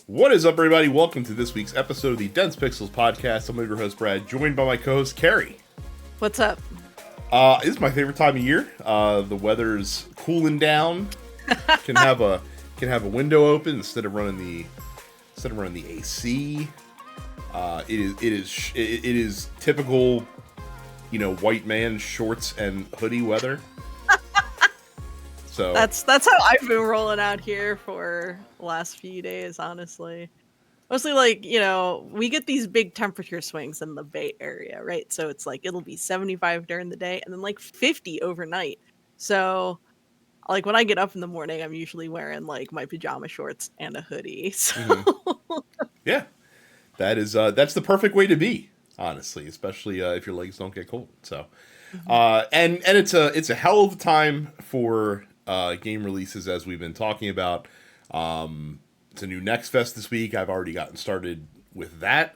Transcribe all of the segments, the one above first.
What is up, everybody? Welcome to this week's episode of the Dense Pixels podcast. I'm your host, Brad, joined by my co-host, Carrie. What's up? It's my favorite time of year. The weather's cooling down. Can have a window open instead of running the AC. It is typical, white man shorts and hoodie weather. So that's how I've been rolling out here for the last few days, honestly. Mostly we get these big temperature swings in the Bay Area, right? So it's it'll be 75 during the day and then 50 overnight. So when I get up in the morning, I'm usually wearing my pajama shorts and a hoodie. So yeah, that's the perfect way to be, honestly, especially if your legs don't get cold. So and it's a hell of a time for game releases, as we've been talking about. It's a new Next Fest this week. I've already gotten started with that.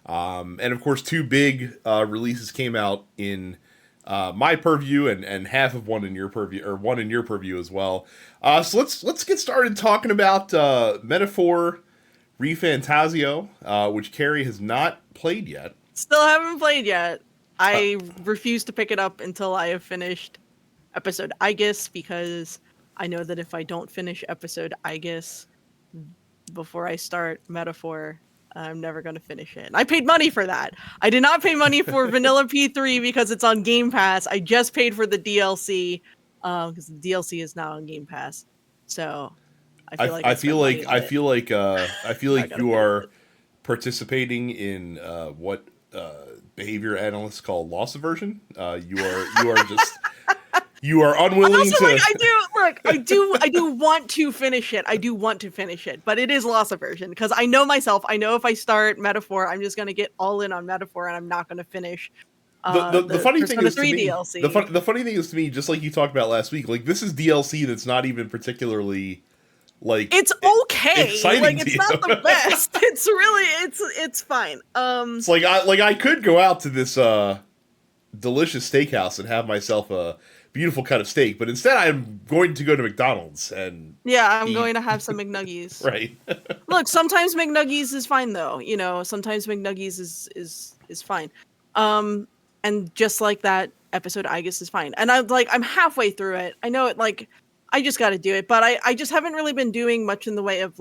And of course, two big releases came out in my purview and half of one in your purview, or one in your purview as well. So let's get started talking about Metaphor ReFantazio, which Carrie has not played yet. Still haven't played yet. I refuse to pick it up until I have finished episode Aegis, because I know that if I don't finish episode Aegis before I start Metaphor, I'm never going to finish it. And I paid money for that. I did not pay money for Vanilla P3 because it's on Game Pass. I just paid for the DLC because the DLC is now on Game Pass. So I feel like you are participating in what behavior analysts call loss aversion. You are unwilling to. I do want to finish it. I do want to finish it, but it is loss aversion because I know myself. I know if I start Metaphor, I'm just going to get all in on Metaphor, and I'm not going to finish. The funny thing is to me, DLC. The funny thing is to me, just like you talked about last week, this is DLC that's not even particularly it's okay. It's not the best. It's really it's fine. It's I could go out to this delicious steakhouse and have myself a beautiful cut of steak, but instead I'm going to go to McDonald's and I'm going to have some McNuggies. Right. Look, sometimes McNuggies is fine though. Sometimes McNuggies is fine. And just like that episode Aegis is fine. And I'm halfway through it. I know it I just got to do it, but I just haven't really been doing much in the way of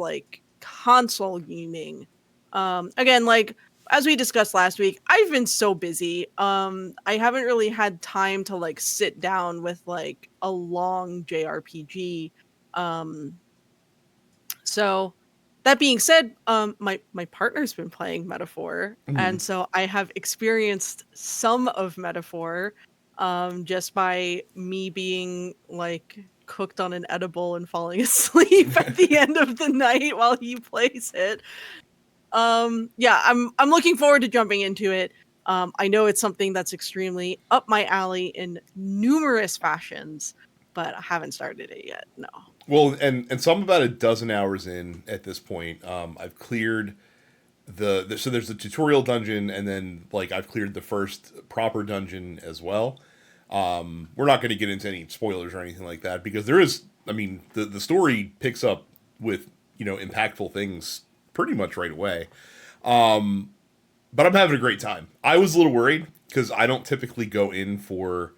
console gaming. Again, as we discussed last week, I've been so busy. I haven't really had time to sit down with a long JRPG. So that being said, my partner's been playing Metaphor, and so I have experienced some of Metaphor just by me being cooked on an edible and falling asleep at the end of the night while he plays it. I'm looking forward to jumping into it. I know it's something that's extremely up my alley in numerous fashions, but I haven't started it yet. No. Well, and so I'm about a dozen hours in at this point. I've cleared so there's the tutorial dungeon, and then I've cleared the first proper dungeon as well. We're not going to get into any spoilers or anything like that, because there is, the story picks up with, impactful things pretty much right away. But I'm having a great time. I was a little worried because I don't typically go in for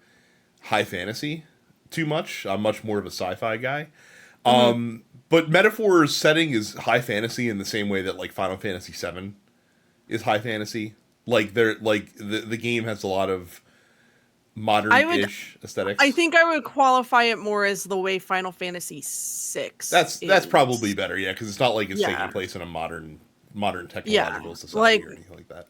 high fantasy too much. I'm much more of a sci-fi guy. But Metaphor's setting is high fantasy in the same way that Final Fantasy VII is high fantasy. The game has a lot of modern-ish aesthetics. I think I would qualify it more as the way Final Fantasy VI. That's probably better, yeah, because it's not it's taking place in a modern technological society or anything like that.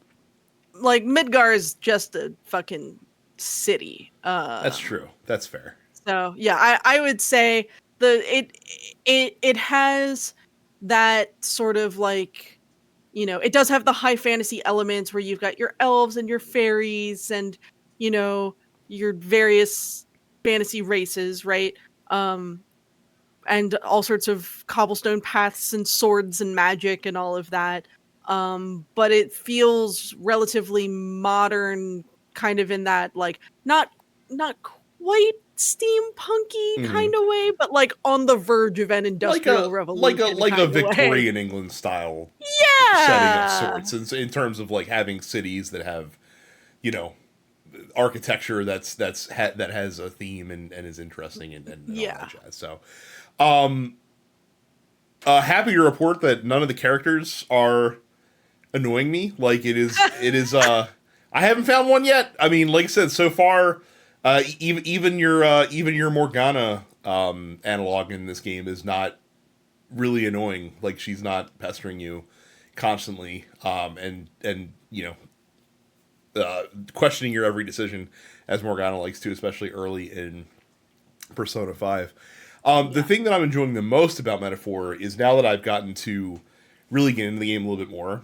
Midgar is just a fucking city. That's true. That's fair. So yeah, I would say it has that sort of it does have the high fantasy elements where you've got your elves and your fairies and your various fantasy races, right? And all sorts of cobblestone paths and swords and magic and all of that. But it feels relatively modern, kind of in that not quite steampunky Hmm. kind of way, but like on the verge of an industrial revolution Like a kind of way. Victorian England style setting of Yeah. sorts in terms of like having cities that have, you know, architecture that has a theme and is interesting and all that Yeah. jazz. So, happy to report that none of the characters are annoying me. Like it is. I haven't found one yet. I mean, like I said, so far, even your Morgana analog in this game is not really annoying. Like she's not pestering you constantly, and you know, questioning your every decision as Morgana likes to, especially early in Persona 5. The Yeah. thing that I'm enjoying the most about Metaphor is now that I've gotten to really get into the game a little bit more,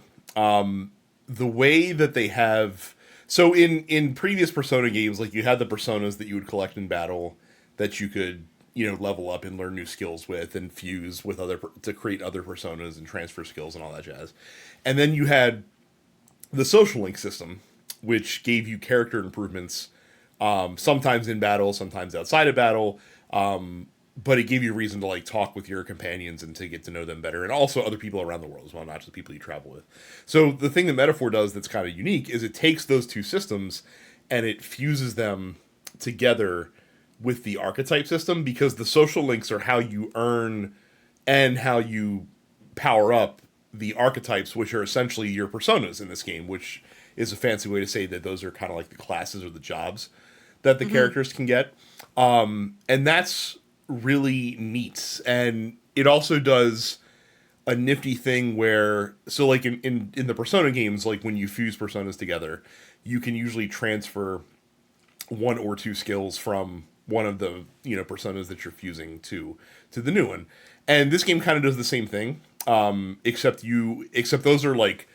the way that they have. So in previous Persona games, like you had the personas that you would collect in battle that you could, you know, level up and learn new skills with and fuse with other to create other personas and transfer skills and all that jazz. And then you had the social link system, which gave you character improvements, sometimes in battle, sometimes outside of battle. But it gave you a reason to like talk with your companions and to get to know them better, and also other people around the world as well, not just the people you travel with. So the thing that Metaphor does that's kind of unique is it takes those two systems and it fuses them together with the archetype system, because the social links are how you earn and how you power up the archetypes, which are essentially your personas in this game, which is a fancy way to say that those are kind of like the classes or the jobs that the Hmm. characters can get. And that's really neat. And it also does a nifty thing where, so like in the Persona games, like when you fuse personas together, you can usually transfer one or two skills from one of the, you know, personas that you're fusing to the new one. And this game kind of does the same thing, except those are like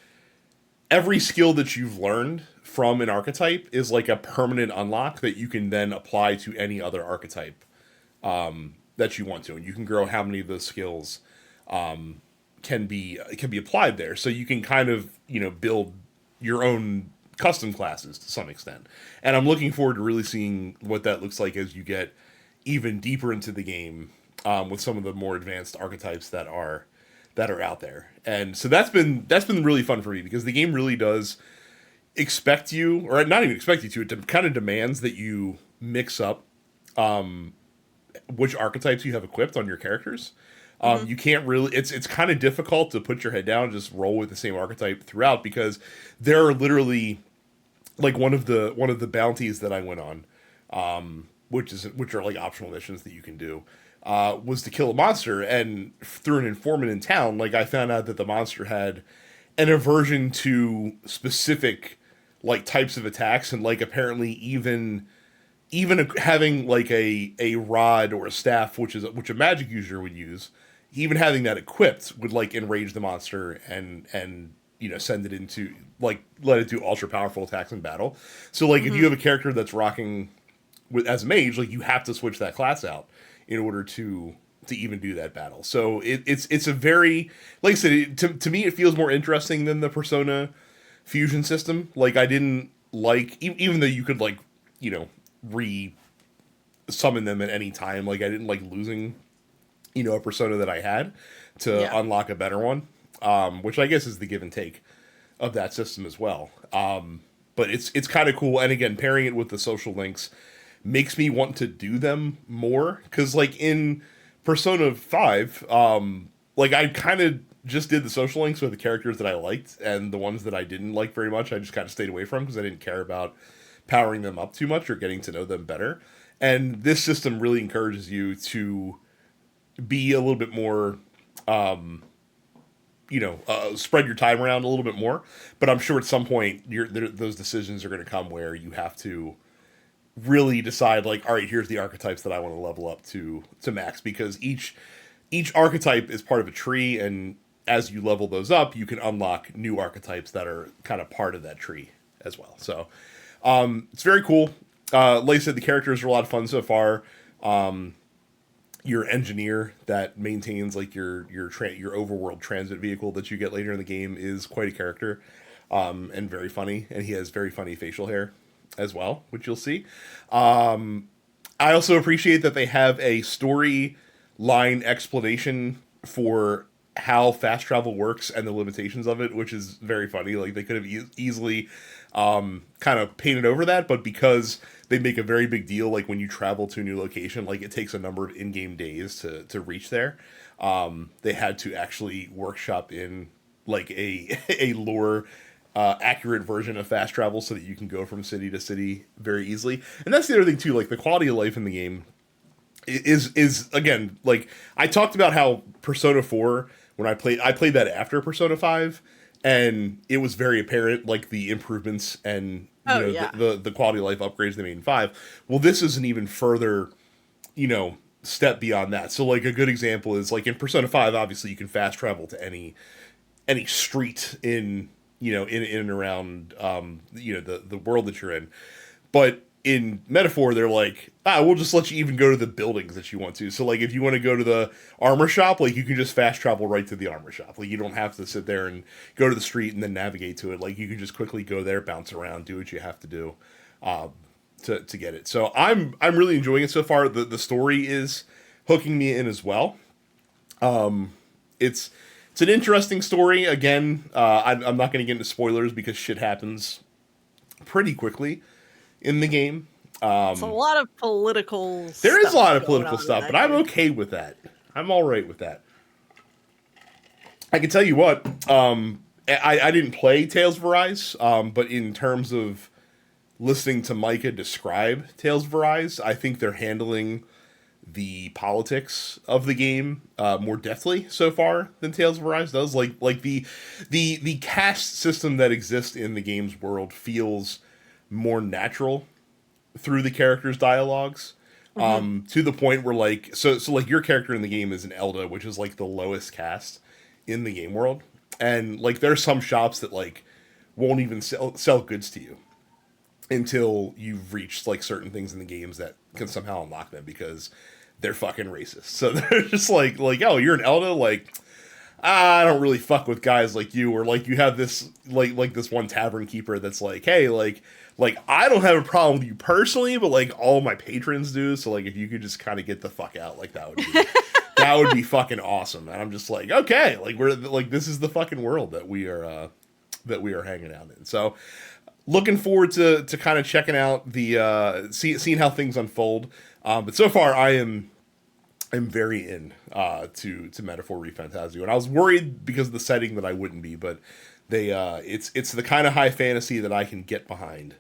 every skill that you've learned from an archetype is like a permanent unlock that you can then apply to any other archetype that you want to, and you can grow how many of those skills can be applied there. So you can kind of, you know, build your own custom classes to some extent. And I'm looking forward to really seeing what that looks like as you get even deeper into the game, with some of the more advanced archetypes that are out there. And so that's been really fun for me, because the game really does expect you, or not even expect you to, it kind of demands that you mix up which archetypes you have equipped on your characters. Hmm. You can't really. It's kind of difficult to put your head down and just roll with the same archetype throughout, because there are literally like one of the bounties that I went on, which are like optional missions that you can do, was to kill a monster, and through an informant in town, like I found out that the monster had an aversion to specific like types of attacks, and like apparently even having like a rod or a staff, which a magic user would use, even having that equipped would like enrage the monster and you know, send it into like let it do ultra powerful attacks in battle. So like if Hmm. you have a character that's rocking with as a mage, like you have to switch that class out in order to even do that battle. So it's a very, like I said, to me it feels more interesting than the Persona fusion system. Like I didn't like, even though you could like, you know, re summon them at any time. Like I didn't like losing, you know, a persona that I had to Yeah. unlock a better one, which I guess is the give and take of that system as well. But it's kind of cool, and again, pairing it with the social links makes me want to do them more, because like in Persona 5, like I kind of just did the social links with the characters that I liked, and the ones that I didn't like very much I just kind of stayed away from, because I didn't care about powering them up too much or getting to know them better. And this system really encourages you to be a little bit more, you know, spread your time around a little bit more. But I'm sure at some point those decisions are going to come where you have to really decide, like, all right, here's the archetypes that I want to level up to max, because each archetype is part of a tree, and as you level those up, you can unlock new archetypes that are kind of part of that tree as well. So it's very cool. Like I said, the characters are a lot of fun so far. Your engineer that maintains like your overworld transit vehicle that you get later in the game is quite a character, and very funny, and he has very funny facial hair as well, which you'll see. I also appreciate that they have a story line explanation for how fast travel works and the limitations of it, which is very funny. Like they could have easily kind of painted over that, but because they make a very big deal, like when you travel to a new location, like it takes a number of in-game days to reach there. They had to actually workshop in like a a lore accurate version of fast travel so that you can go from city to city very easily. And that's the other thing too, like the quality of life in the game is again, like I talked about how Persona 4 when I played that after Persona 5, and it was very apparent like the improvements and Oh yeah. the quality of life upgrades they made in 5. Well, this is an even further, step beyond that. So like a good example is like in Persona 5, obviously you can fast travel to any street in in and around the world that you're in. But in Metaphor, they're like, we'll just let you even go to the buildings that you want to. So like if you want to go to the armor shop, like you can just fast travel right to the armor shop. Like you don't have to sit there and go to the street and then navigate to it. Like you can just quickly go there, bounce around, do what you have to do to get it. So I'm really enjoying it so far. The story is hooking me in as well. It's it's an interesting story. Again, I'm not going to get into spoilers because shit happens pretty quickly in the game. It's a lot of political There is a stuff lot of going political on in stuff, that but I'm game. okay with that. I'm all right with that. I can tell you what. I didn't play Tales of Arise, but in terms of listening to Micah describe Tales of Arise, I think they're handling the politics of the game more deftly so far than Tales of Arise does. Like the caste system that exists in the game's world feels more natural through the characters' dialogues. Hmm. To the point where so like your character in the game is an Elda, which is like the lowest caste in the game world, and like there's some shops that like won't even sell goods to you until you've reached like certain things in the games that can somehow unlock them because they're fucking racist. So they're just like oh, you're an Elda, like I don't really fuck with guys like you, or like you have this like this one tavern keeper that's like, hey, like I don't have a problem with you personally, but like all my patrons do. So like if you could just kind of get the fuck out, like that would be fucking awesome. And I'm just like, okay, like we're like this is the fucking world that we are hanging out in. So looking forward to kind of checking out the seeing how things unfold. But so far I'm very in to Metaphor ReFantazio, and I was worried because of the setting that I wouldn't be, but they it's the kind of high fantasy that I can get behind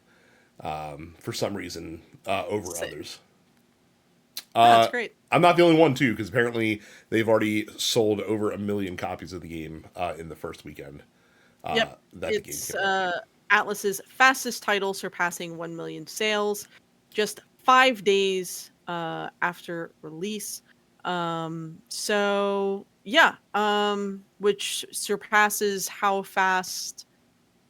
for some reason over Same. others. No, that's great. I'm not the only one too, because apparently they've already sold over 1 million copies of the game in the first weekend Yep. that the game It's came out. Atlas's fastest title, surpassing 1 million sales just 5 days after release. So yeah, which surpasses how fast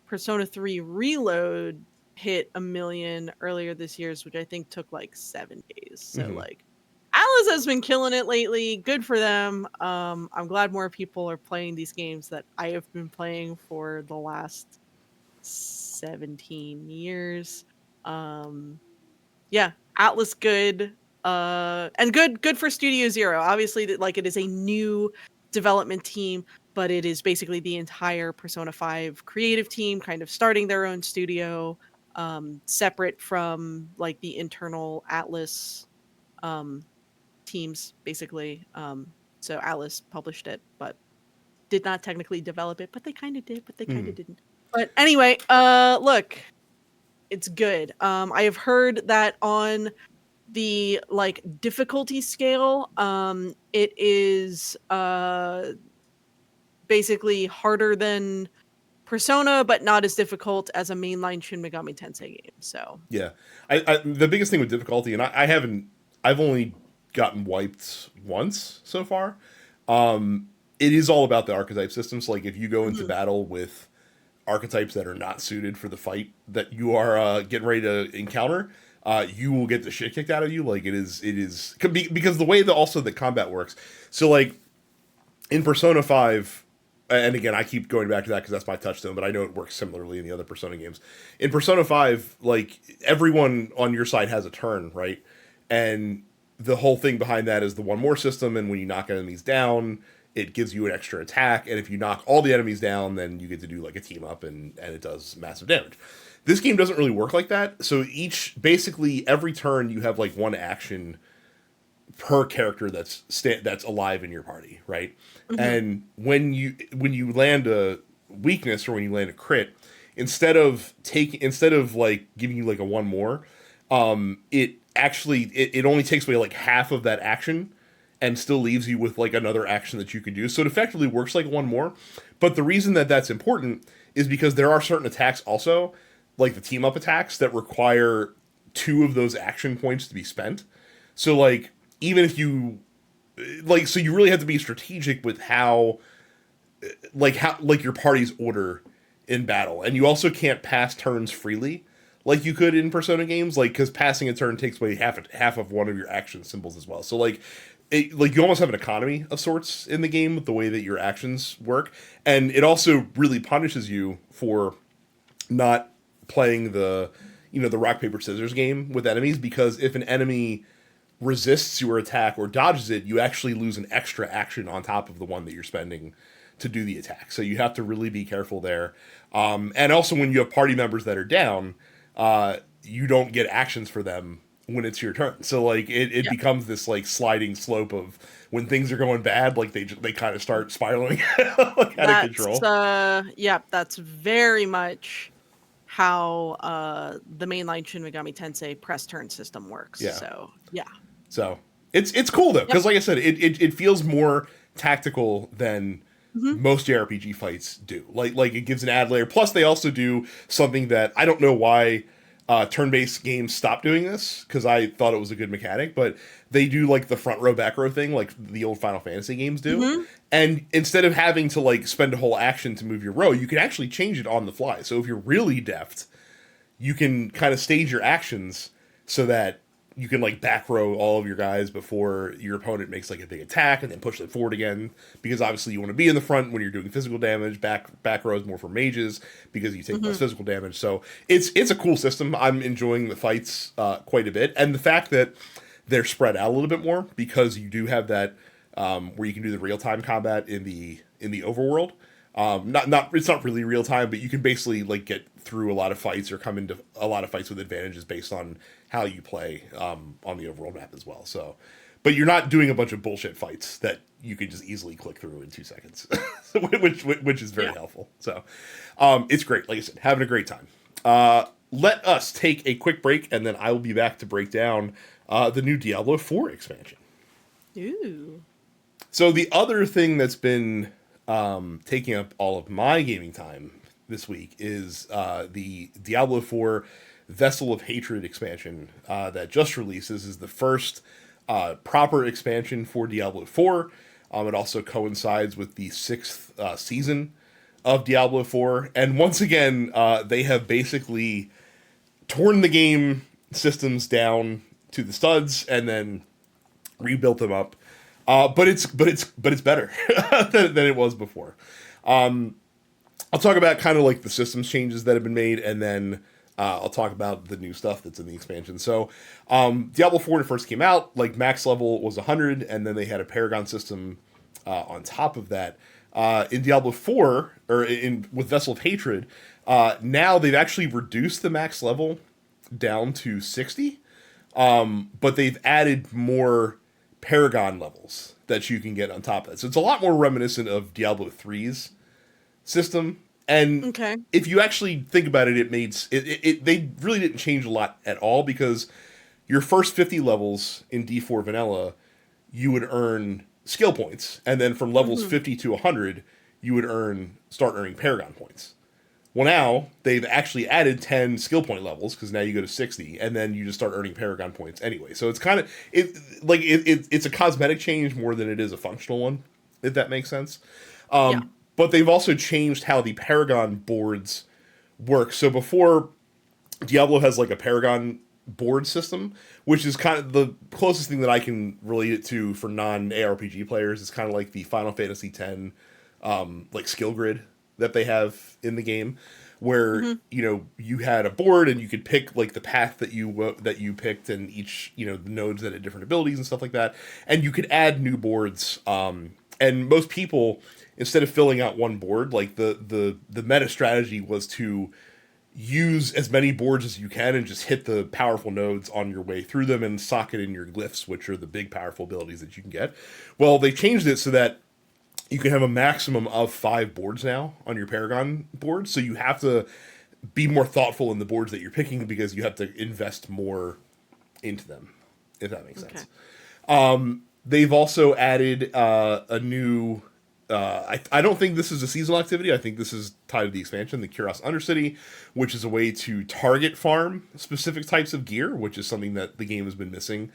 Persona 3 Reload hit 1 million earlier this year, which I think took like 7 days. So Hmm. like Alice has been killing it lately. Good for them. I'm glad more people are playing these games that I have been playing for the last 17 years. Um, yeah, Atlas good. And good for Studio Zero. Obviously, that like it is a new development team, but it is basically the entire Persona 5 creative team kind of starting their own studio, separate from like the internal Atlas um teams, basically. So Atlas published it, but did not technically develop it, but they kind of did, but they kind Hmm. of didn't. But anyway, look, it's good. I have heard that on the like difficulty scale, it is basically harder than Persona, but not as difficult as a mainline Shin Megami Tensei game. So Yeah, the biggest thing with difficulty, and I haven't, I've only gotten wiped once so far. It is all about the archetype systems. Like if you go into mhm. battle with archetypes that are not suited for the fight that you are getting ready to encounter, you will get the shit kicked out of you. Like it is because the way that also the combat works. So like in Persona 5, and again, I keep going back to that because that's my touchstone, but I know it works similarly in the other Persona games. In Persona 5, like everyone on your side has a turn, right? And the whole thing behind that is the one more system, and when you knock enemies down, it gives you an extra attack, and if you knock all the enemies down, then you get to do like a team up, and it does massive damage. This game doesn't really work like that. So basically every turn you have like one action per character that's alive in your party, right? Hmm. And when you land a weakness or when you land a crit, instead of like giving you like a one more, it only takes away like half of that action and still leaves you with like another action that you can do. So it effectively works like one more. But the reason that that's important is because there are certain attacks also, like the team up attacks, that require two of those action points to be spent. So like even if you like, so you really have to be strategic with how your party's order in battle, and you also can't pass turns freely like you could in Persona games, like because passing a turn takes away half of one of your action symbols as well. So like you almost have an economy of sorts in the game with the way that your actions work, and it also really punishes you for not playing the rock paper scissors game with enemies, because if an enemy resists your attack or dodges it, you actually lose an extra action on top of the one that you're spending to do the attack. So you have to really be careful there. And also, when you have party members that are down, you don't get actions for them when it's your turn. So like it Yeah. becomes this like sliding slope of when things are going bad, like they kind of start spiraling like out of That's control. yeah, that's very much how the mainline Shin Megami Tensei press turn system works. Yeah. So yeah. So it's cool though, Yep. because like I said, it feels more tactical than Hmm. most JRPG fights do. Like it gives an ad layer. Plus, they also do something that I don't know why turn-based games stopped doing this, because I thought it was a good mechanic, but they do like the front row back row thing, like the old Final Fantasy games do. Hmm. And instead of having to like spend a whole action to move your row, you can actually change it on the fly. So if you're really deft, you can kind of stage your actions so that you can like back row all of your guys before your opponent makes like a big attack, and then push them forward again, because obviously you want to be in the front when you're doing physical damage. Back row is more for mages because you take Hmm. less physical damage. So it's a cool system. I'm enjoying the fights quite a bit, and the fact that they're spread out a little bit more, because you do have that where you can do the real time combat in the overworld. Not it's not really real time, but you can basically like get through a lot of fights or come into a lot of fights with advantages based on how you play on the overworld map as well. So, but you're not doing a bunch of bullshit fights that you can just easily click through in 2 seconds, which is very Yeah. helpful. So, it's great. Like I said, having a great time. Let us take a quick break, and then I will be back to break down the new Diablo 4 expansion. Ooh. So the other thing that's been taking up all of my gaming time this week is the Diablo 4 Vessel of Hatred expansion that just released. This is the first proper expansion for Diablo 4. It also coincides with the sixth season of Diablo 4. And once again, they have basically torn the game systems down to the studs and then rebuilt them up. But it's better than it was before. I'll talk about kind of like the systems changes that have been made, and then I'll talk about the new stuff that's in the expansion. So, Diablo 4 when it first came out, like max level was 100, and then they had a Paragon system on top of that. In Diablo 4, or in with Vessel of Hatred, now they've actually reduced the max level down to 60, but they've added more Paragon levels that you can get on top of it. So it's a lot more reminiscent of Diablo 3's system. And Okay. if you actually think about it, they really didn't change a lot at all, because your first 50 levels in D4 vanilla, you would earn skill points, and then from levels Hmm. 50 to 100, you would start earning Paragon points. Well, now they've actually added 10 skill point levels, because now you go to 60, and then you just start earning Paragon points anyway. So it's kind of it's a cosmetic change more than it is a functional one, if that makes sense. Yeah. But they've also changed how the Paragon boards work. So before, Diablo has like a Paragon board system, which is kind of the closest thing that I can relate it to for non ARPG players. It's kind of like the Final Fantasy X like skill grid that they have in the game. where Mhm. you had a board and you could pick like the path that you picked, and each the nodes that had different abilities and stuff like that, and you could add new boards. And most people, instead of filling out one board, like the meta strategy was to use as many boards as you can and just hit the powerful nodes on your way through them and socket in your glyphs, which are the big powerful abilities that you can get. Well, they changed it so that you can have a maximum of 5 boards now on your Paragon board. So you have to be more thoughtful in the boards that you're picking because you have to invest more into them, if that makes Okay. sense. They've also added a new. I don't think this is a seasonal activity. I think this is tied to the expansion, the Curios Undercity, which is a way to target farm specific types of gear, which is something that the game has been missing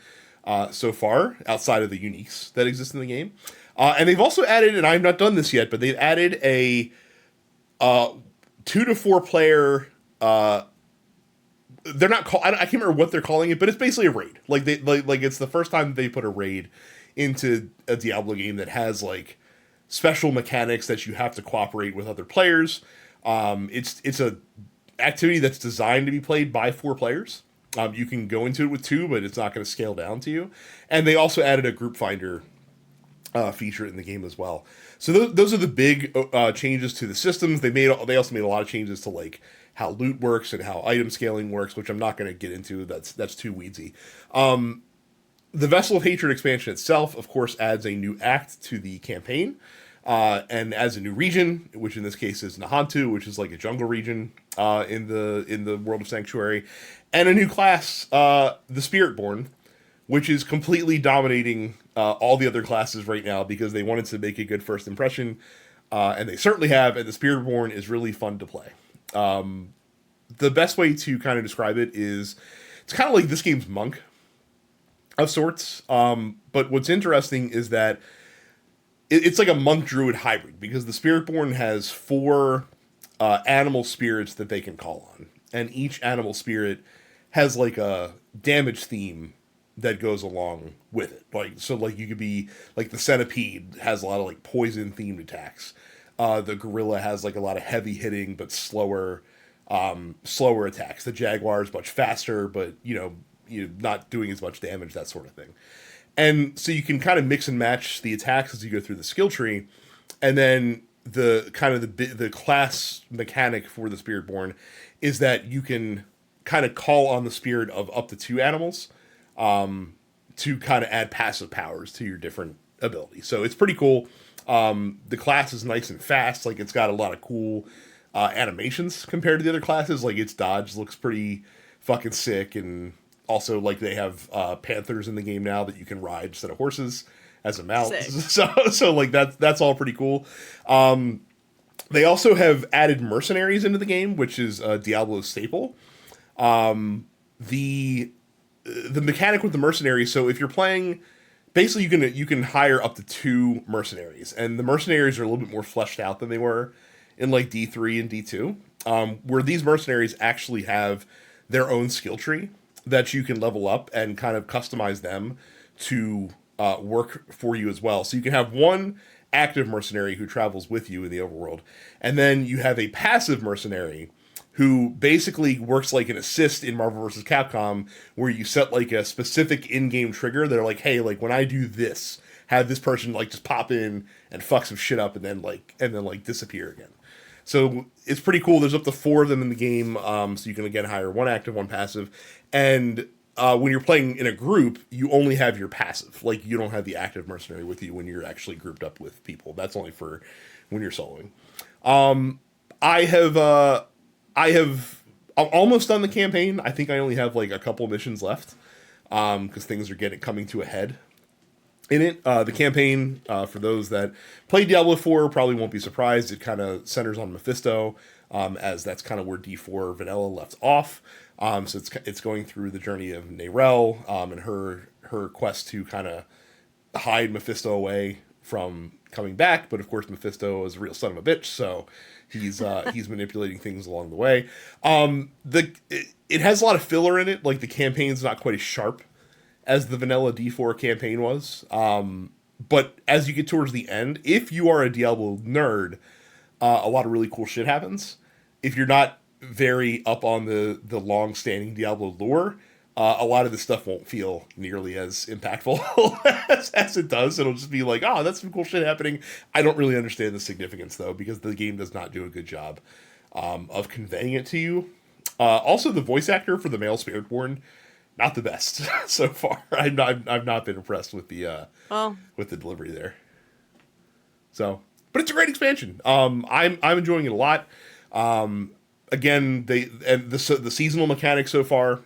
so far, outside of the uniques that exist in the game. And they've also added, and I've not done this yet, but they've added a 2 to 4 player. They're not call. I can't remember what they're calling it, but it's basically a raid. Like like it's the first time they put a raid into a Diablo game that has like special mechanics that you have to cooperate with other players. It's a activity that's designed to be played by 4 players. You can go into it with 2, but it's not going to scale down to you. And they also added a group finder feature in the game as well. So those are the big changes to the systems. They also made a lot of changes to like how loot works and how item scaling works, which I'm not going to get into. That's too weedsy. The Vessel of Hatred expansion itself, of course, adds a new act to the campaign, and adds a new region, which in this case is Nahantu, which is like a jungle region in the world of Sanctuary, and a new class, the Spiritborn, which is completely dominating all the other classes right now because they wanted to make a good first impression, and they certainly have. And the Spiritborn is really fun to play. The best way to kind of describe it is it's kind of like this game's Monk of sorts. But what's interesting is that it's like a monk druid hybrid because the Spiritborn has 4 animal spirits that they can call on, and each animal spirit has like a damage theme that goes along with it. Like so, like you could be like the centipede has a lot of like poison themed attacks. The gorilla has like a lot of heavy hitting but slower attacks. The jaguar is much faster, but you not doing as much damage, that sort of thing. And so you can kind of mix and match the attacks as you go through the skill tree, and then the kind of the class mechanic for the Spiritborn is that you can kind of call on the spirit of up to 2 animals to kind of add passive powers to your different abilities. So it's pretty cool. The class is nice and fast. Like it's got a lot of cool animations compared to the other classes. Like its dodge looks pretty fucking sick, and also like they have panthers in the game now that you can ride instead of horses as a mount. Sick. So like that's all pretty cool. They also have added mercenaries into the game, which is Diablo's staple. The the mechanic with the mercenaries. So if you're playing, basically you can hire up to 2 mercenaries, and the mercenaries are a little bit more fleshed out than they were in like D3 and D2. Where these mercenaries actually have their own skill tree that you can level up and kind of customize them to work for you as well. So you can have one active mercenary who travels with you in the overworld, and then you have a passive mercenary who basically works like an assist in Marvel vs. Capcom, where you set like a specific in-game trigger. They're like, hey, like when I do this, have this person like just pop in and fuck some shit up, and then like disappear again. So it's pretty cool. There's up to 4 of them in the game, so you can again hire 1 active, 1 passive, and when you're playing in a group, you only have your passive. Like you don't have the active mercenary with you when you're actually grouped up with people. That's only for when you're soloing. I have I'm almost done the campaign. I think I only have like a couple missions left because things are coming to a head in it. The campaign, for those that play Diablo 4 probably won't be surprised. It kind of centers on Mephisto, as that's kind of where D4 Vanilla left off. So it's going through the journey of Narelle and her quest to kind of hide Mephisto away from coming back. But of course, Mephisto is a real son of a bitch, so he's manipulating things along the way. It has a lot of filler in it. Like the campaign's not quite as sharp as the vanilla D4 campaign was. But as you get towards the end, if you are a Diablo nerd, a lot of really cool shit happens. if you're not very up on the long standing Diablo lore, a lot of this stuff won't feel nearly as impactful as it does. It'll just be like, oh, that's some cool shit happening. I don't really understand the significance though, because the game does not do a good job of conveying it to you. Also, the voice actor for the male Spiritborn, not the best so far. I've not been impressed Well, with the delivery there. So, but it's a great expansion. I'm enjoying it a lot. Again, the seasonal mechanic so far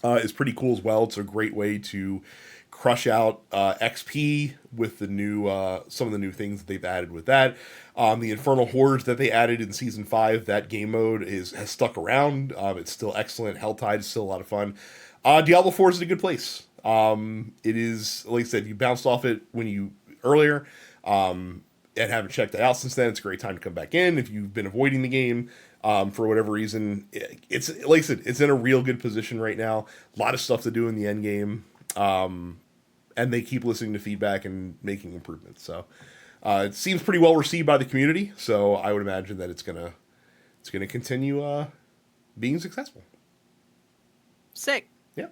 is pretty cool as well. It's a great way to crush out XP with the new some of the new things that they've added with that. The Infernal Hordes that they added in season 5, that game mode has stuck around. It's still excellent. Helltide is still a lot of fun. Diablo 4 is in a good place. It is, like I said, you bounced off it earlier. And haven't checked it out since then. It's a great time to come back in if you've been avoiding the game for whatever reason. It's, like I said, it's in a real good position right now. A lot of stuff to do in the end game, and they keep listening to feedback and making improvements. So it seems pretty well received by the community. So I would imagine that it's gonna continue being successful. sick. Yeah.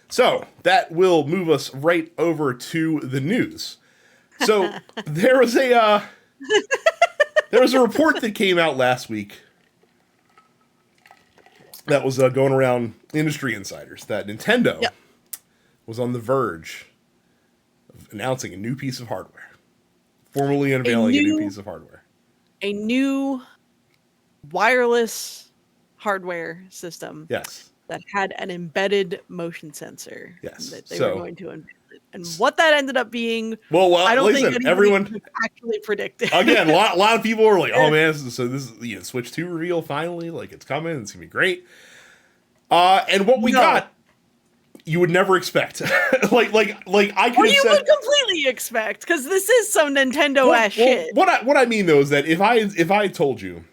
So that will move us right over to the news. So there was a report that came out last week that was going around industry insiders that Nintendo Yep. was on the verge of announcing a new piece of hardware, formally unveiling a new piece of hardware. A new wireless hardware system Yes. that had an embedded motion sensor. Yes. That they were going to unveil it. And what that ended up being, Well, I don't think listen, anybody everyone could have actually predicted. again, a lot of people were like, "Oh man, so this is Switch 2 reveal finally, like it's coming, it's gonna be great." And what we got, you would never expect. like I could Or have you said, would completely expect, because this is some Nintendo ass shit. What I mean though is that if I had told you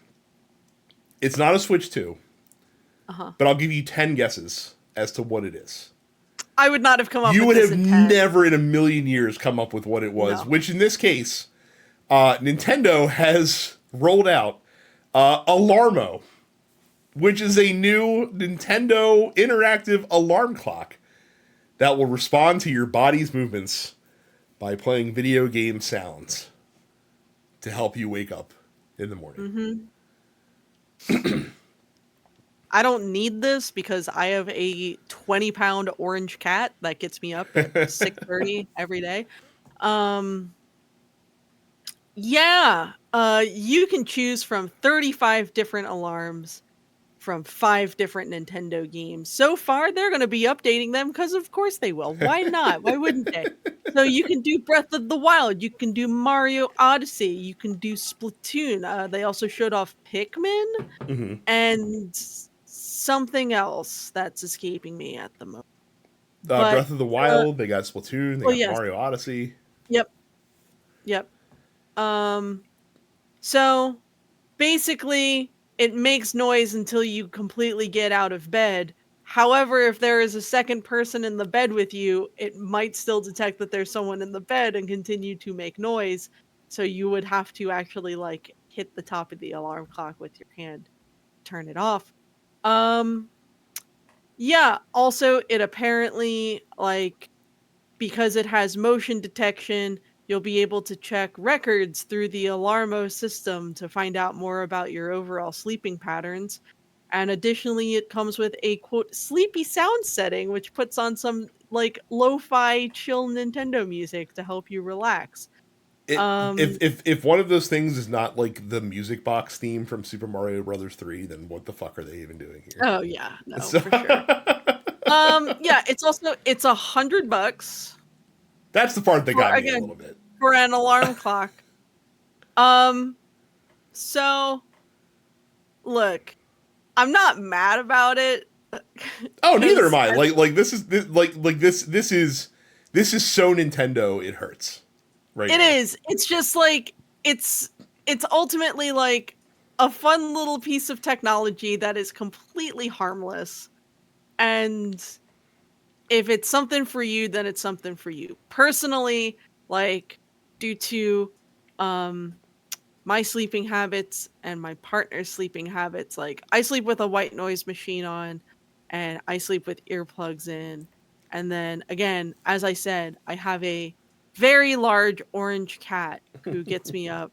it's not a Switch 2, but I'll give you 10 guesses as to what it is, I would not have come up you with would this have in 10. never in a million years come up with what it was. No. Which in this case, Nintendo has rolled out Alarmo, which is a new Nintendo interactive alarm clock that will respond to your body's movements by playing video game sounds to help you wake up in the morning. I don't need this because I have a 20-pound orange cat that gets me up at 6:30 every day. Yeah, you can choose from 35 different alarms from 5 different Nintendo games. So far, they're going to be updating them because, of course, they will. Why not? Why wouldn't they? So you can do Breath of the Wild, you can do Mario Odyssey, you can do Splatoon. They also showed off Pikmin and something else that's escaping me at the moment. But Breath of the Wild, they got Splatoon, they got yes. Mario Odyssey. Yep. So basically, it makes noise until you completely get out of bed. However, if there is a second person in the bed with you, it might still detect that there's someone in the bed and continue to make noise. So you would have to actually like hit the top of the alarm clock with your hand, turn it off. Yeah, also it apparently like because it has motion detection, you'll be able to check records through the Alarmo system to find out more about your overall sleeping patterns. And additionally, it comes with a quote sleepy sound setting, which puts on some like lo-fi chill Nintendo music to help you relax. If one of those things is not like the music box theme from Super Mario Brothers 3, then what the fuck are they even doing here? Oh yeah, no, So- for sure. Yeah, it's $100 That's the part that got me a again, little bit. for an alarm clock. So look, I'm not mad about it. Oh, neither am 'Cause I. This is so Nintendo it hurts. Right. It now. is. It's just like it's ultimately like a fun little piece of technology that is completely harmless. And if it's something for you, then it's something for you. Personally, like due to my sleeping habits and my partner's sleeping habits. Like, I sleep with a white noise machine on, and I sleep with earplugs in. And then again, as I said, I have a very large orange cat who gets me up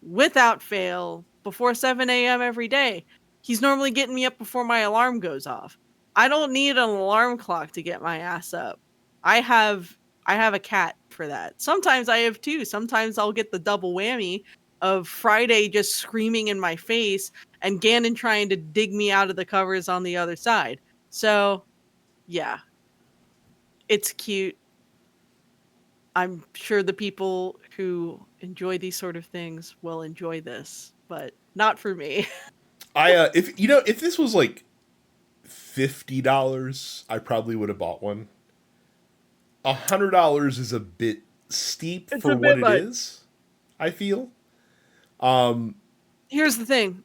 without fail before 7 a.m. every day. He's normally getting me up before my alarm goes off. I don't need an alarm clock to get my ass up. I have I have a cat for that. Sometimes I have two. Sometimes I'll get the double whammy of Friday just screaming in my face and Gannon trying to dig me out of the covers on the other side. So, yeah, it's cute. I'm sure the people who enjoy these sort of things will enjoy this, but not for me. If you know, if this was like $50, I probably would have bought one. $100 is a bit steep It's for a what bit it much. is. I feel. Um, Here's the thing.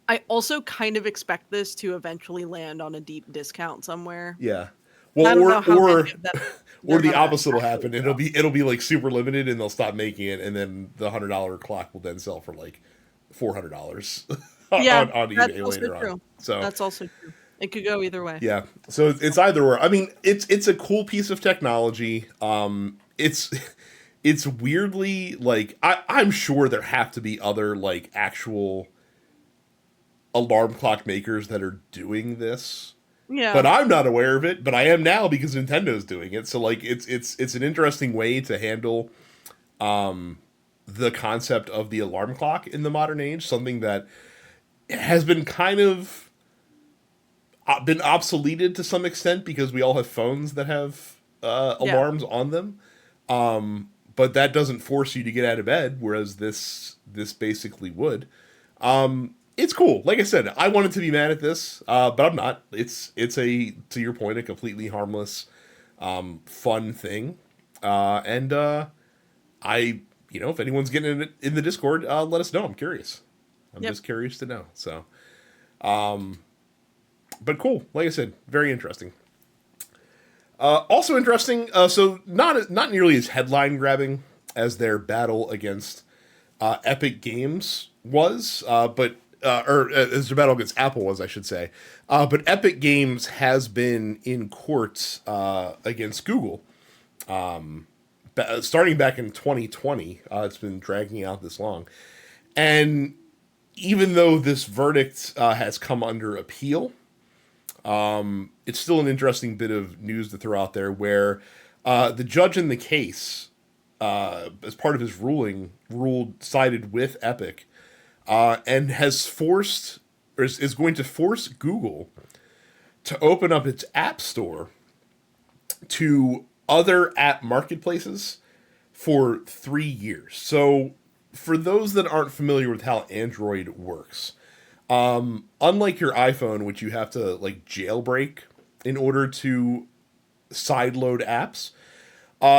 I also kind of expect this to eventually land on a deep discount somewhere. yeah. And Well, I don't know how many of them or they're the gonna opposite will actually happen. It'll be like super limited, and they'll stop making it, and then the $100 clock will then sell for like $400 Yeah, on that's eBay also later on. true. So That's also true. It could go either way. yeah, so it's either or. I mean, it's a cool piece of technology. It's weirdly like I'm sure there have to be other like actual alarm clock makers that are doing this, but Yeah. I'm not aware of it. But I am now because Nintendo's doing it. So like it's an interesting way to handle the concept of the alarm clock in the modern age. Something that has been kind of been obsoleted to some extent because we all have phones that have Yeah. alarms on them. But that doesn't force you to get out of bed, whereas this basically would. It's cool. Like I said, I wanted to be mad at this, but I'm not. It's a to your point, a completely harmless, fun thing, and I if anyone's getting it in the Discord, let us know. I'm curious. I'm Yep. just curious to know. So, but cool. Like I said, very interesting. Also interesting. So not nearly as headline grabbing as their battle against Epic Games was, but or as their battle against Apple was, I should say. But Epic Games has been in court against Google, starting back in 2020. It's been dragging out this long, and even though this verdict has come under appeal, it's still an interesting bit of news to throw out there where the judge in the case, as part of his ruling, sided with Epic and has forced, or is going to force Google to open up its app store to other app marketplaces for 3 years. So, for those that aren't familiar with how Android works, unlike your iPhone, which you have to like jailbreak in order to sideload apps,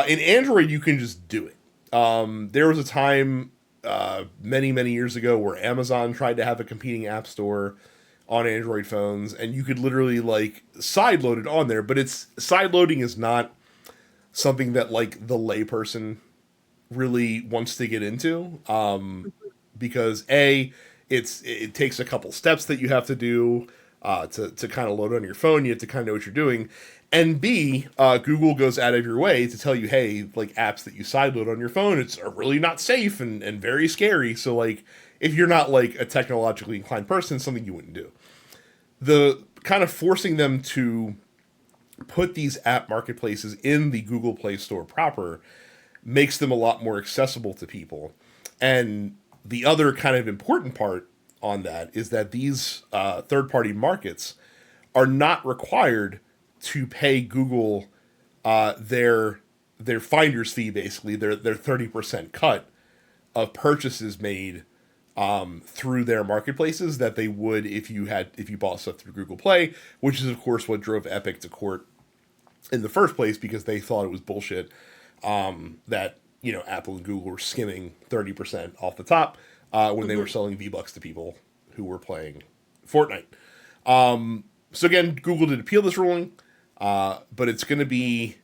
in Android you can just do it. There was a time many years ago where Amazon tried to have a competing app store on Android phones, and you could literally like sideload it on there. But it's sideloading is not something that like the layperson really wants to get into, because it takes a couple steps that you have to do to kind of load on your phone. You have to kind of know what you're doing, and B, Google goes out of your way to tell you, hey, like apps that you sideload on your phone, are really not safe and very scary. So like if you're not like a technologically inclined person, it's something you wouldn't do. The kind of forcing them to put these app marketplaces in the Google Play Store proper makes them a lot more accessible to people. And the other kind of important part on that is that these third party markets are not required to pay Google their finder's fee, basically their 30% cut of purchases made through their marketplaces that they would if you bought stuff through Google Play, which is of course what drove Epic to court in the first place, because they thought it was bullshit that Apple and Google were skimming 30% off the top when they were Mhm. selling V-Bucks to people who were playing Fortnite. So again, Google did appeal this ruling, but it's gonna be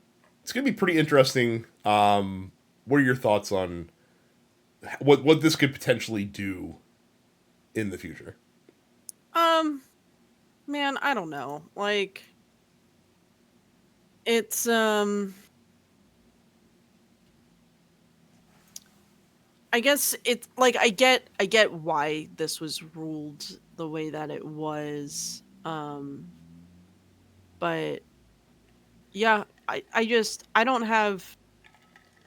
pretty interesting. What are your thoughts on what this could potentially do in the future. Um, man, I don't know. Like, it's I guess it's like I get why this was ruled the way that it was. But yeah, I don't have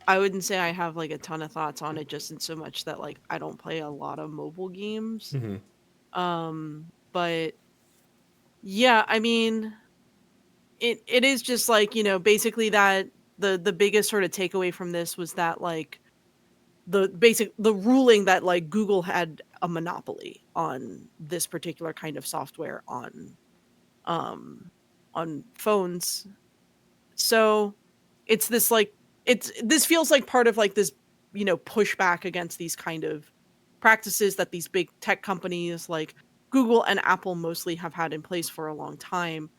I wouldn't say I have like a ton of thoughts on it just in so much that like I don't play a lot of mobile games. Mm-hmm. But yeah, I mean it is just like, basically that the biggest sort of takeaway from this was that like the ruling that like Google had a monopoly on this particular kind of software um on phones. So it's this like this feels like part of like this, pushback against these kind of practices that these big tech companies like Google and Apple mostly have had in place for a long time.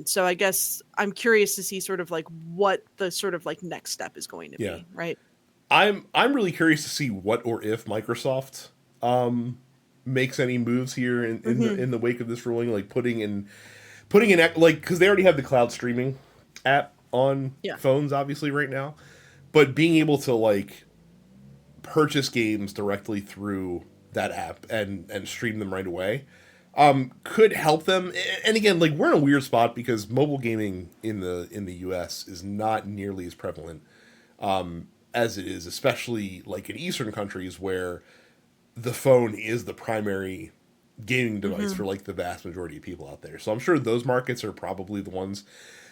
So I guess I'm curious to see sort of like what the sort of like next step is going to Yeah, be, right? I'm really curious to see what or if Microsoft makes any moves here Mhm. in the wake of this ruling, like putting in like because they already have the cloud streaming app on Yeah. phones, obviously right now, but being able to like purchase games directly through that app and stream them right away could help them. And again, like we're in a weird spot because mobile gaming in the US is not nearly as prevalent as it is, especially like in Eastern countries where the phone is the primary gaming device Mhm. for like the vast majority of people out there. So I'm sure those markets are probably the ones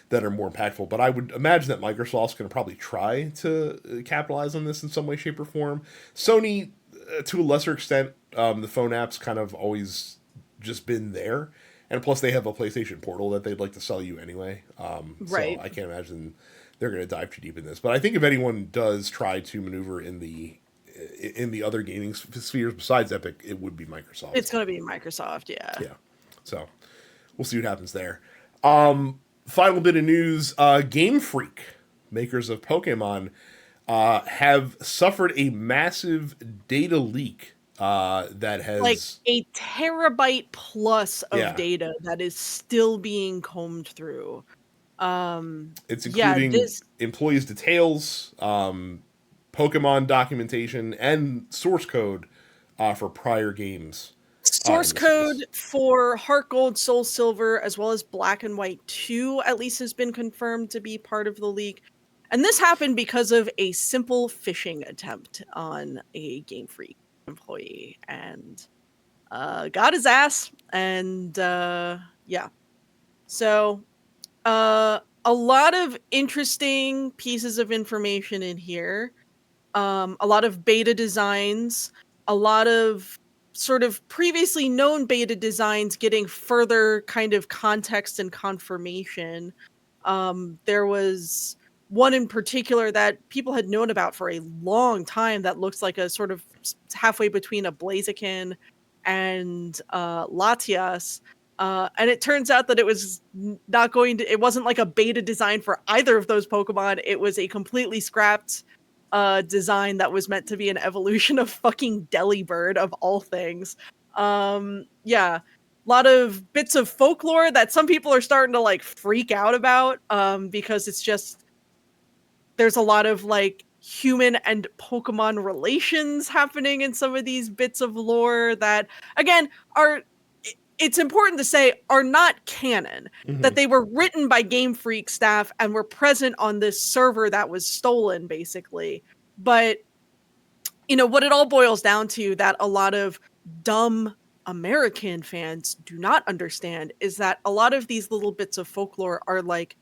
that are more impactful. But I would imagine that Microsoft's going to probably try to capitalize on this in some way, shape, or form. Sony, to a lesser extent, the phone apps kind of always just been there. And plus, they have a PlayStation Portal that they'd like to sell you anyway. So Right. I can't imagine they're going to dive too deep in this. But I think if anyone does try to maneuver in the other gaming spheres besides Epic, it would be Microsoft. It's gonna be Microsoft, yeah. Yeah. So we'll see what happens there. Final bit of news: Game Freak, makers of Pokemon, have suffered a massive data leak that Like has, a terabyte plus of yeah, data that is still being combed through. it's Yeah, including this employees' details, Pokemon documentation, and source code for prior games in source the code series. for Heart Gold, Soul Silver, as well as Black and White 2 at least has been confirmed to be part of the leak. And this happened because of a simple phishing attempt on a Game Freak employee and got his ass and yeah. So a lot of interesting pieces of information in here. A lot of beta designs, a lot of sort of previously known beta designs getting further kind of context and confirmation. There was one in particular that people had known about for a long time that looks like a sort of halfway between a Blaziken and Latias. And it turns out that it was not going to, it wasn't like a beta design for either of those Pokemon. It was a completely scrapped design that was meant to be an evolution of fucking Delibird of all things. Yeah, a lot of bits of folklore that some people are starting to like freak out about because it's just there's a lot of like human and Pokemon relations happening in some of these bits of lore that again are it's important to say are not canon, that Hmm. they were written by Game Freak staff and were present on this server that was stolen basically. But what it all boils down to that a lot of dumb American fans do not understand is that a lot of these little bits of folklore are like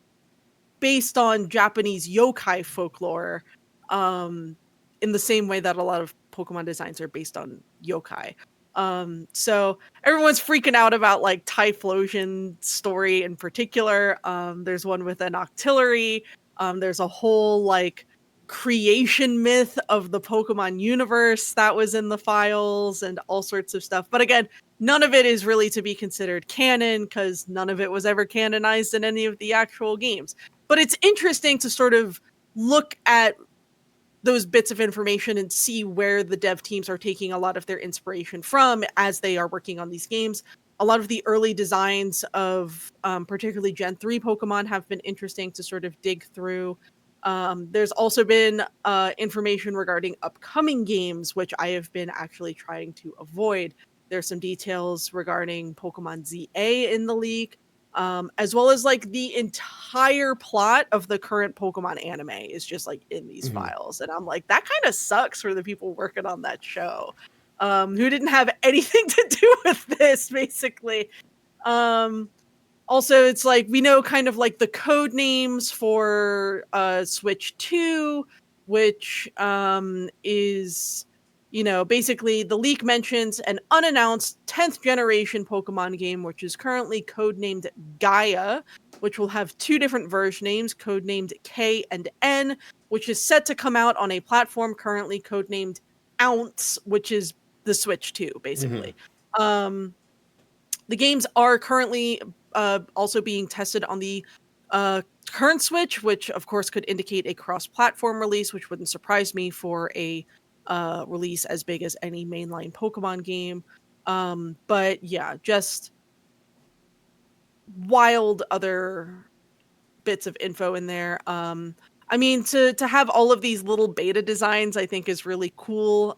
based on Japanese yokai folklore, um, in the same way that a lot of Pokemon designs are based on yokai. So everyone's freaking out about like Typhlosion story in particular. There's one with an Octillery. There's a whole like creation myth of the Pokemon universe that was in the files and all sorts of stuff. But again, none of it is really to be considered canon because none of it was ever canonized in any of the actual games. But it's interesting to sort of look at those bits of information and see where the dev teams are taking a lot of their inspiration from as they are working on these games. A lot of the early designs of particularly Gen 3 Pokemon have been interesting to sort of dig through. There's also been information regarding upcoming games, which I have been actually trying to avoid. There's some details regarding Pokemon ZA in the leak, as well as like the entire plot of the current Pokemon anime is just like in these Mm-hmm. files. And I'm like, that kind of sucks for the people working on that show, who didn't have anything to do with this, basically. Um, Also, it's like we know kind of like the code names for Switch 2, which is, you know, basically the leak mentions an unannounced 10th generation Pokemon game, which is currently codenamed Gaia, which will have two different version names, codenamed K and N, which is set to come out on a platform currently codenamed Ounce, which is the Switch 2, Mm-hmm. basically. Um, the games are currently also being tested on the current Switch, which of course could indicate a cross-platform release, which wouldn't surprise me for a release as big as any mainline Pokemon game. But yeah, just wild other bits of info in there. I mean, to have all of these little beta designs, I think is really cool.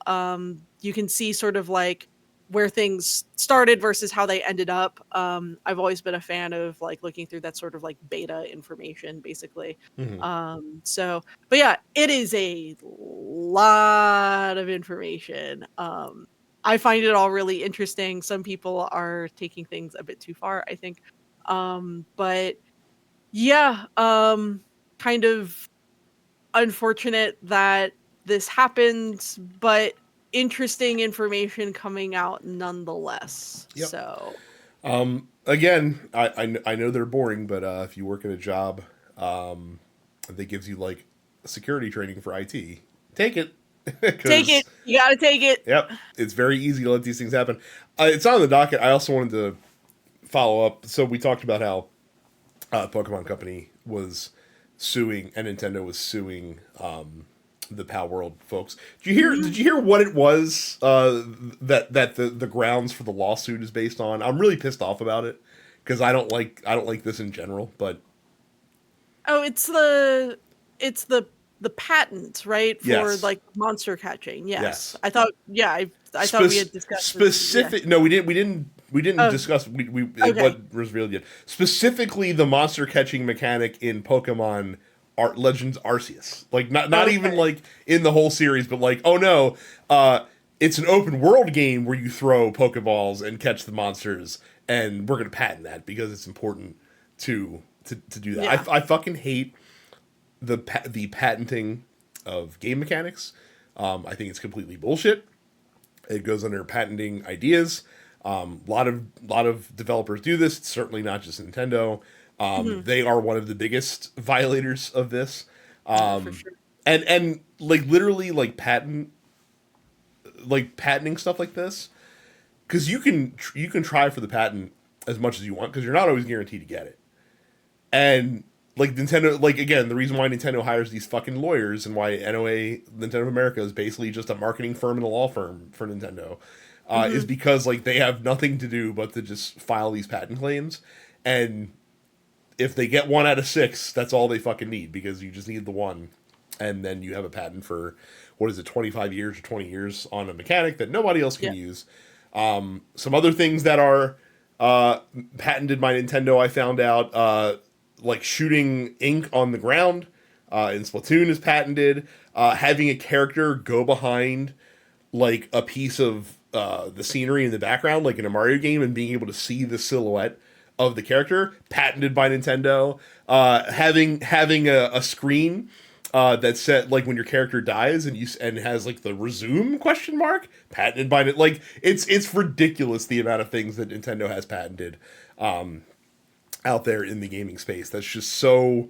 You can see sort of like where things started versus how they ended up. I've always been a fan of like looking through that sort of like beta information, basically. Mm-hmm. But yeah, it is a lot of information. I find it all really interesting. Some people are taking things a bit too far, I think. But yeah, kind of unfortunate that this happened, but interesting information coming out nonetheless. Yep. So, Again, I know they're boring, but if you work at a job that gives you like security training for IT, take it take because it. You got to take it. yep, it's very easy to let these things happen. It's on the docket. I also wanted to follow up. So we talked about how Pokemon Company was suing and Nintendo was suing the Pal World folks. Did you hear? Mhm. Did you hear what it was that the grounds for the lawsuit is based on? I'm really pissed off about it because I don't like this in general. But Oh, it's the patent, right? For yes, like monster catching. Yes. yes. I thought yeah, I thought we had discussed this. Yeah. Specific. No, we didn't Oh, discuss okay. what was revealed yet. Specifically, the monster catching mechanic in Pokemon Legends Arceus. Like not even Okay. like in the whole series, but like oh no, it's an open world game where you throw Pokeballs and catch the monsters, and we're gonna patent that because it's important to do that. Yeah. I fucking hate the patenting of game mechanics. I think it's completely bullshit. It goes under patenting ideas. A lot of developers do this. It's certainly not just Nintendo. Mhm. They are one of the biggest violators of this. Yeah, for sure. And like literally patenting stuff like this because you can try for the patent as much as you want because you're not always guaranteed to get it. And like Nintendo, like again, the reason why Nintendo hires these fucking lawyers and why NOA Nintendo of America is basically just a marketing firm and a law firm for Nintendo is Mhm. because like they have nothing to do but to just file these patent claims, and if they get 1 out of 6, that's all they fucking need because you just need the one, and then you have a patent for what is it, 25 years or 20 years on a mechanic that nobody else can Yeah. use. Some other things that are uh, patented by Nintendo, I found out, like shooting ink on the ground in Splatoon is patented. Having a character go behind like a piece of the scenery in the background, like in a Mario game, and being able to see the silhouette of the character, patented by Nintendo. Having a screen that set like when your character dies and has like the resume question mark, patented by it. Like it's ridiculous the amount of things that Nintendo has patented out there in the gaming space. That's just so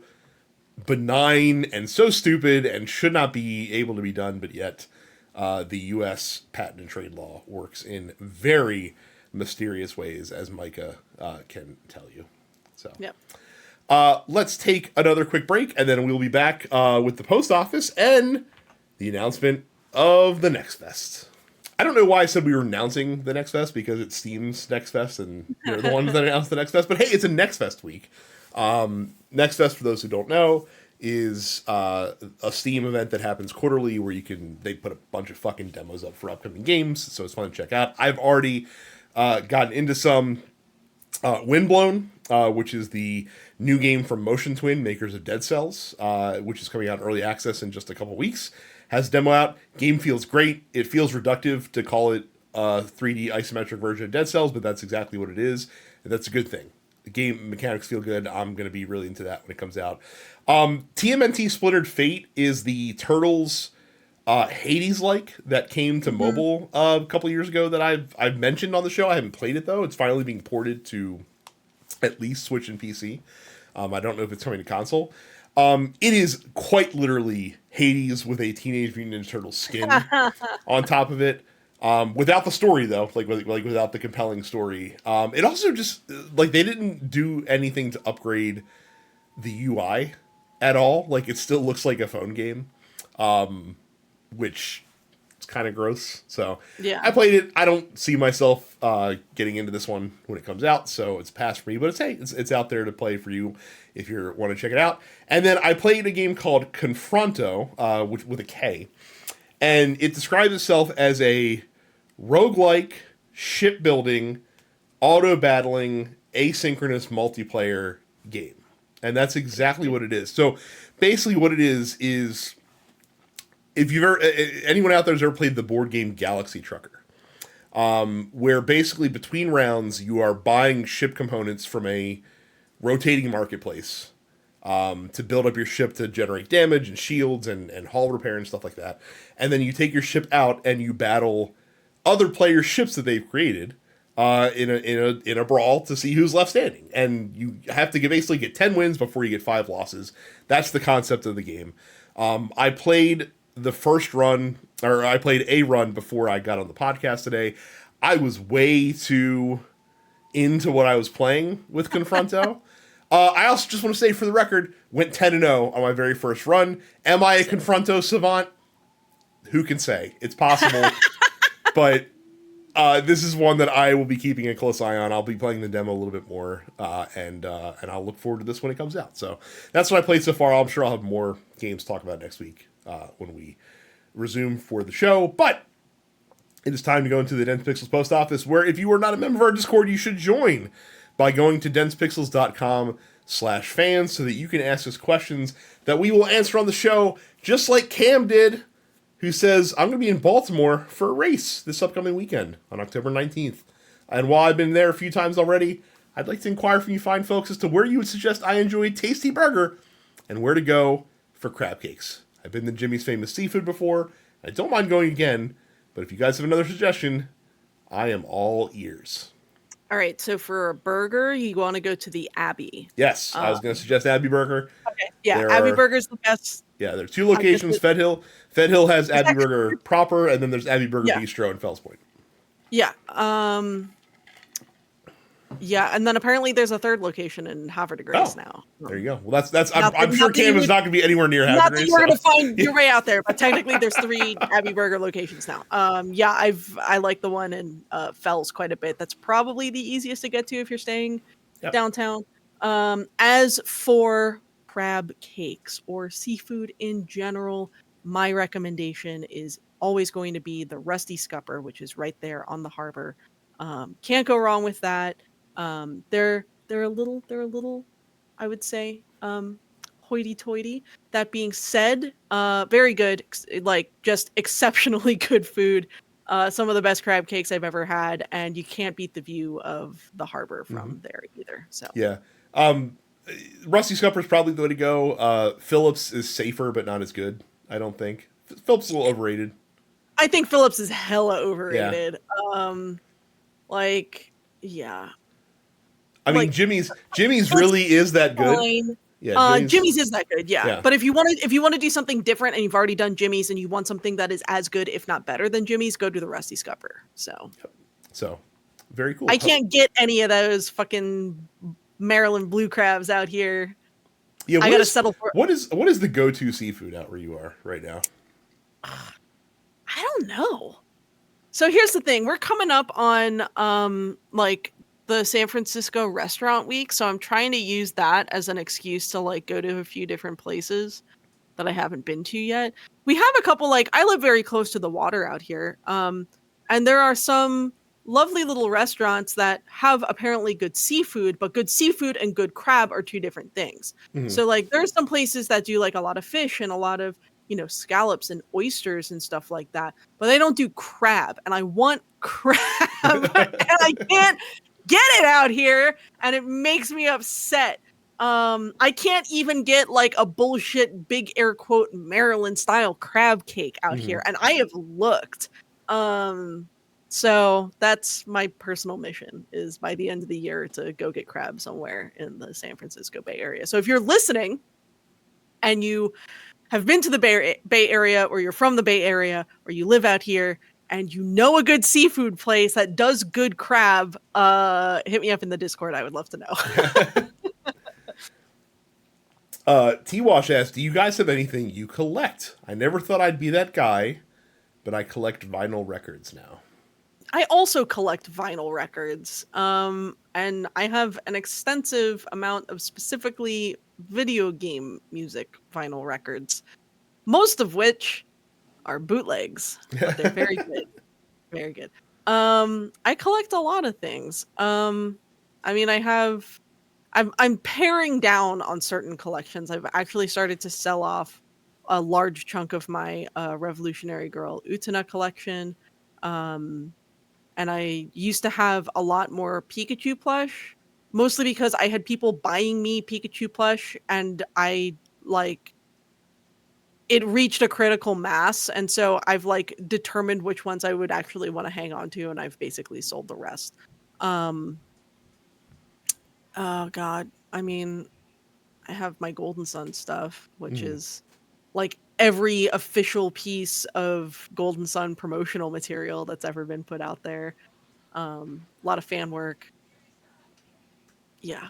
benign and so stupid and should not be able to be done, but yet the U.S. patent and trade law works in very mysterious ways, as Micah can tell you. So Yep. let's take another quick break, and then we'll be back with the post office and the announcement of the Next Fest. I don't know why I said we were announcing the Next Fest because it's Steam's Next Fest and they're the ones that announced the Next Fest. But hey, it's a Next Fest week. Next Fest, for those who don't know, is a Steam event that happens quarterly where they put a bunch of fucking demos up for upcoming games, so it's fun to check out. I've already gotten into some Windblown, which is the new game from Motion Twin, makers of Dead Cells, which is coming out in early access in just a couple weeks. Has demo out. Game feels great. It feels reductive to call it a 3D isometric version of Dead Cells, but that's exactly what it is. And that's a good thing. The game mechanics feel good. I'm going to be really into that when it comes out. TMNT Splintered Fate is the Turtles Hades-like that came to mobile a couple years ago that I've mentioned on the show. I haven't played it, though. It's finally being ported to at least Switch and PC. I don't know if it's coming to console. It is quite literally Hades with a Teenage Mutant Ninja Turtle skin on top of it. Without the story, though, like without the compelling story. It also just, like, they didn't do anything to upgrade the UI at all. Like, it still looks like a phone game, which is kind of gross. So Yeah. I played it. I don't see myself getting into this one when it comes out, so it's passed for me. But it's out there to play for you if you want to check it out. And then I played a game called Confronto, which with a K, and it describes itself as a roguelike, shipbuilding, auto-battling, asynchronous multiplayer game. And that's exactly what it is. So basically what it is if you've ever, anyone out there has ever played the board game Galaxy Trucker, where basically between rounds you are buying ship components from a rotating marketplace to build up your ship to generate damage and shields and hull repair and stuff like that. And then you take your ship out and you battle other players' ships that they've created in a brawl to see who's left standing. And you have to basically get 10 wins before you get 5 losses. That's the concept of the game. I played the first run, or I played a run before I got on the podcast today. I was way too into what I was playing with Confronto. I also just want to say, for the record, went 10-0 on my very first run. Am I a Confronto savant? Who can say? It's possible. But this is one that I will be keeping a close eye on. I'll be playing the demo a little bit more, and I'll look forward to this when it comes out. So that's what I played so far. I'm sure I'll have more games to talk about next week when we resume for the show. But it is time to go into the Dense Pixels post office, where if you are not a member of our Discord, you should join by going to densepixels.com/fans so that you can ask us questions that we will answer on the show, just like Cam did, who says, I'm going to be in Baltimore for a race this upcoming weekend on October 19th. And while I've been there a few times already, I'd like to inquire from you fine folks as to where you would suggest I enjoy a tasty burger and where to go for crab cakes. I've been to Jimmy's Famous Seafood before. I don't mind going again, but if you guys have another suggestion, I am all ears. All right, so for a burger, you want to go to the Abbey. Yes, I was going to suggest Abbey Burger. Okay, yeah, Abbey Burger's the best. Yeah, there are 2 locations. Fed Hill has Abbey Burger proper, and then there's Abbey Burger Bistro in Fells Point. Yeah, yeah, and then apparently there's a 3rd location in Havre de Grace now. There you go. Well, that's I'm sure Cam is not going to be anywhere near Havre de Grace. You're going to find your way out there, but technically there's 3 Abbey Burger locations now. Yeah, I like the one in Fells quite a bit. That's probably the easiest to get to if you're staying downtown. As for crab cakes or seafood in general, my recommendation is always going to be the Rusty Scupper, which is right there on the harbor. Can't go wrong with that. They're a little, I would say, hoity-toity. That being said, very good, like just exceptionally good food. Some of the best crab cakes I've ever had, and you can't beat the view of the harbor from there either. So yeah, Rusty Scupper is probably the way to go. Phillips is safer, but not as good. I don't think Phillips is a little overrated. I think Phillips is hella overrated. Yeah. I mean, Jimmy's really is that good. Fine. Yeah, Jimmy's is that good. Yeah. But if you want to do something different and you've already done Jimmy's and you want something that is as good, if not better than Jimmy's, go to the Rusty Scupper. So very cool. I can't get any of those fucking Maryland blue crabs out here. Yeah, I gotta settle for. What is the go-to seafood out where you are right now? I don't know. So here's the thing. We're coming up on like the San Francisco restaurant week, so I'm trying to use that as an excuse to like go to a few different places that I haven't been to yet. We have a couple, like I live very close to the water out here. And there are some lovely little restaurants that have apparently good seafood, but good seafood and good crab are two different things. Mhm. So like there's some places that do like a lot of fish and a lot of, scallops and oysters and stuff like that, but they don't do crab, and I want crab and I can't get it out here, and it makes me upset. I can't even get like a bullshit big air quote Maryland style crab cake out Mhm. here, and I have looked. Um, so that's my personal mission, is by the end of the year to go get crab somewhere in the San Francisco Bay Area. So if you're listening and you have been to the Bay Area, or you're from the Bay Area, or you live out here and you know a good seafood place that does good crab, hit me up in the Discord. I would love to know. T-Wash asks, do you guys have anything you collect? I never thought I'd be that guy, but I collect vinyl records now. I also collect vinyl records, and I have an extensive amount of specifically video game music vinyl records, most of which are bootlegs, but they're very good, very good. I collect a lot of things. I mean, I'm paring down on certain collections. I've actually started to sell off a large chunk of my Revolutionary Girl Utena collection. Um, and I used to have a lot more Pikachu plush, mostly because I had people buying me Pikachu plush, and like it reached a critical mass, and so I've like determined which ones I would actually want to hang on to, and I've basically sold the rest. Um, oh god, I mean, I have my Golden Sun stuff, which Mhm. is like every official piece of Golden Sun promotional material that's ever been put out there. A lot of fan work. Yeah.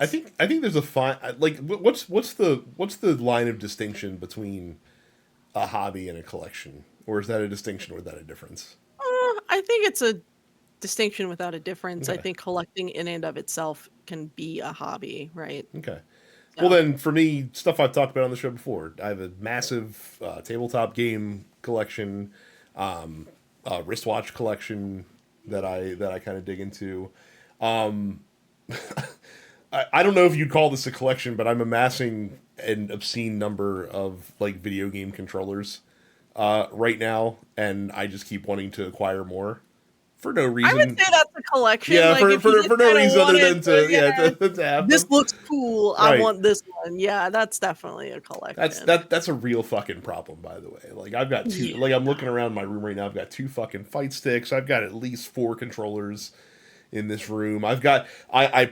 I think there's a fine like what's the line of distinction between a hobby and a collection, or is that a distinction or is that a difference? I think it's a distinction without a difference. I Okay. think collecting in and of itself can be a hobby, right? Okay. Well, So, then, for me, stuff I've talked about on the show before. I have a massive tabletop game collection, wristwatch collection that I kind of dig into. Um, I don't know if you'd call this a collection, but I'm amassing an obscene number of like video game controllers right now, and I just keep wanting to acquire more for no I would reason. say that's a collection. Yeah, Like for if you for, just for no kind of reason other wanted than to, to yeah yeah, to have this them. looks cool. I Right. want this one. Yeah, that's definitely a That's collection. that's a real fucking problem, by the way. Like I've got two. Yeah. Like I'm looking around my room right now. I've got two fucking fight sticks. I've got at least four controllers in this room. I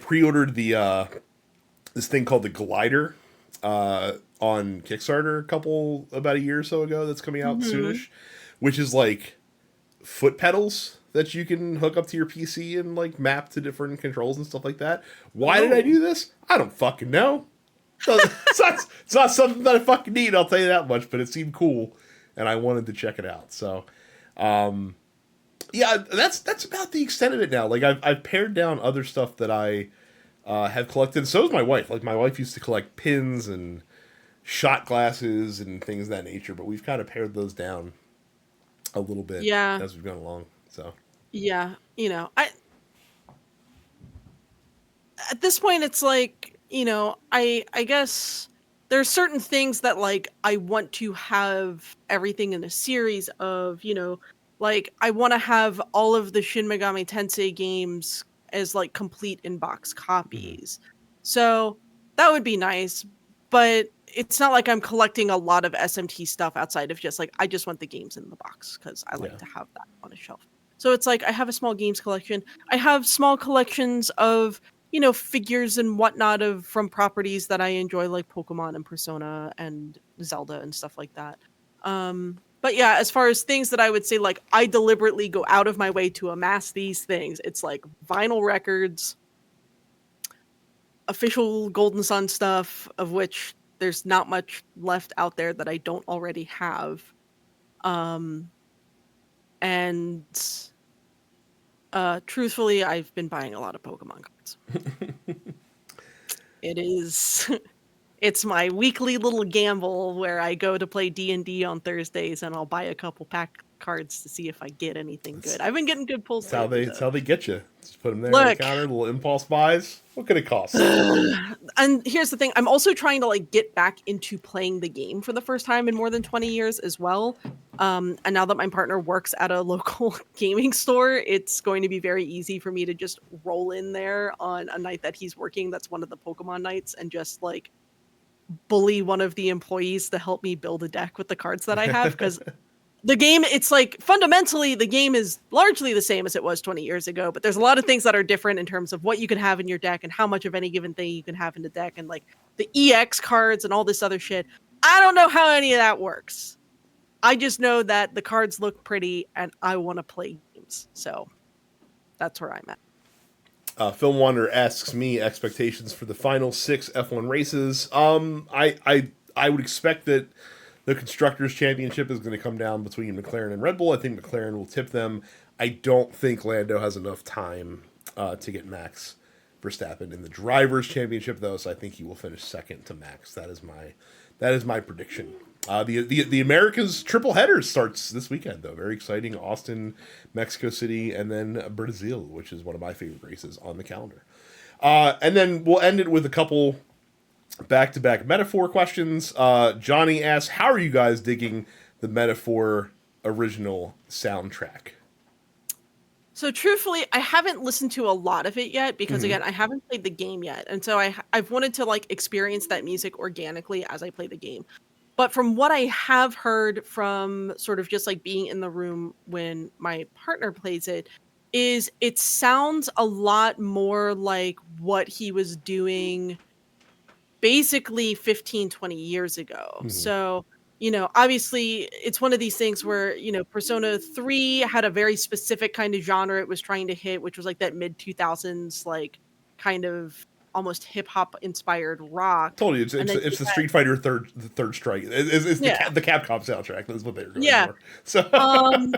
pre-ordered the this thing called the Glider on Kickstarter about a year or so ago. That's coming out Hmm. soonish, which is like foot pedals that you can hook up to your PC and like map to different controls and stuff like that. Why did I Oh, do this? I don't fucking know. It's not something that I fucking need. I'll tell you that much. But it seemed cool, and I wanted to check it out. So, yeah, that's about the extent of it now. Like I've pared down other stuff that I have collected. So is my wife. Like my wife used to collect pins and shot glasses and things of that nature. But we've kind of pared those down a little bit yeah, as we've gone along. So, yeah. At this point, it's like, I guess there's certain things that like I want to have everything in a series of, like I want to have all of the Shin Megami Tensei games as like complete in-box mhm. copies. So that would be nice, but it's not like I'm collecting a lot of SMT stuff outside of just like I just want the games in the box because I like Yeah. to have that on a shelf. So it's like I have a small games collection. I have small collections of, figures and whatnot of from properties that I enjoy, like Pokemon and Persona and Zelda and stuff like that. But yeah, as far as things that I would say, like I deliberately go out of my way to amass these things, it's like vinyl records, official Golden Sun stuff, of which there's not much left out there that I don't already have. Um, and truthfully, I've been buying a lot of Pokemon cards. It is it's my weekly little gamble where I go to play D&D on Thursdays and I'll buy a couple pack cards to see if I get anything That's, good. I've been getting good pulls lately that's though. how they get you. Just put them there on the Look, counter, little impulse buys. What could it cost? and here's the thing, I'm also trying to like get back into playing the game for the first time in more than 20 years as well. And now that my partner works at a local gaming store, it's going to be very easy for me to just roll in there on a night that he's working that's one of the Pokemon nights and just like bully one of the employees to help me build a deck with the cards that I have because the game, it's like fundamentally the game is largely the same as it was 20 years ago, but there's a lot of things that are different in terms of what you can have in your deck and how much of any given thing you can have in the deck and like the EX cards and all this other shit. I don't know how any of that works. I just know that the cards look pretty and I want to play games. So that's where I'm at. Film Wonder asks me expectations for the final 6 F1 races. I would expect that the Constructors' Championship is going to come down between McLaren and Red Bull. I think McLaren will tip them. I don't think Lando has enough time to get Max Verstappen in the Drivers' Championship, though, so I think he will finish second to Max. That is my prediction. The Americas triple header starts this weekend, though. Very exciting. Austin, Mexico City, and then Brazil, which is one of my favorite races on the calendar. And then we'll end it with a couple back-to-back metaphor questions. Johnny asks, how are you guys digging the Metaphor original soundtrack? So truthfully, I haven't listened to a lot of it yet because Mm-hmm. again, I haven't played the game yet. And so I've wanted to like experience that music organically as I play the game. But from what I have heard from sort of just like being in the room when my partner plays it, is it sounds a lot more like what he was doing basically 15, 20 years ago. Mm-hmm. So, obviously it's one of these things where, Persona 3 had a very specific kind of genre it was trying to hit, which was like that mid 2000s, like kind of almost hip hop inspired rock. Totally, it's And it's then it's the Street Fighter third strike. It's yeah, the Capcom soundtrack. That's what they were going yeah. for. So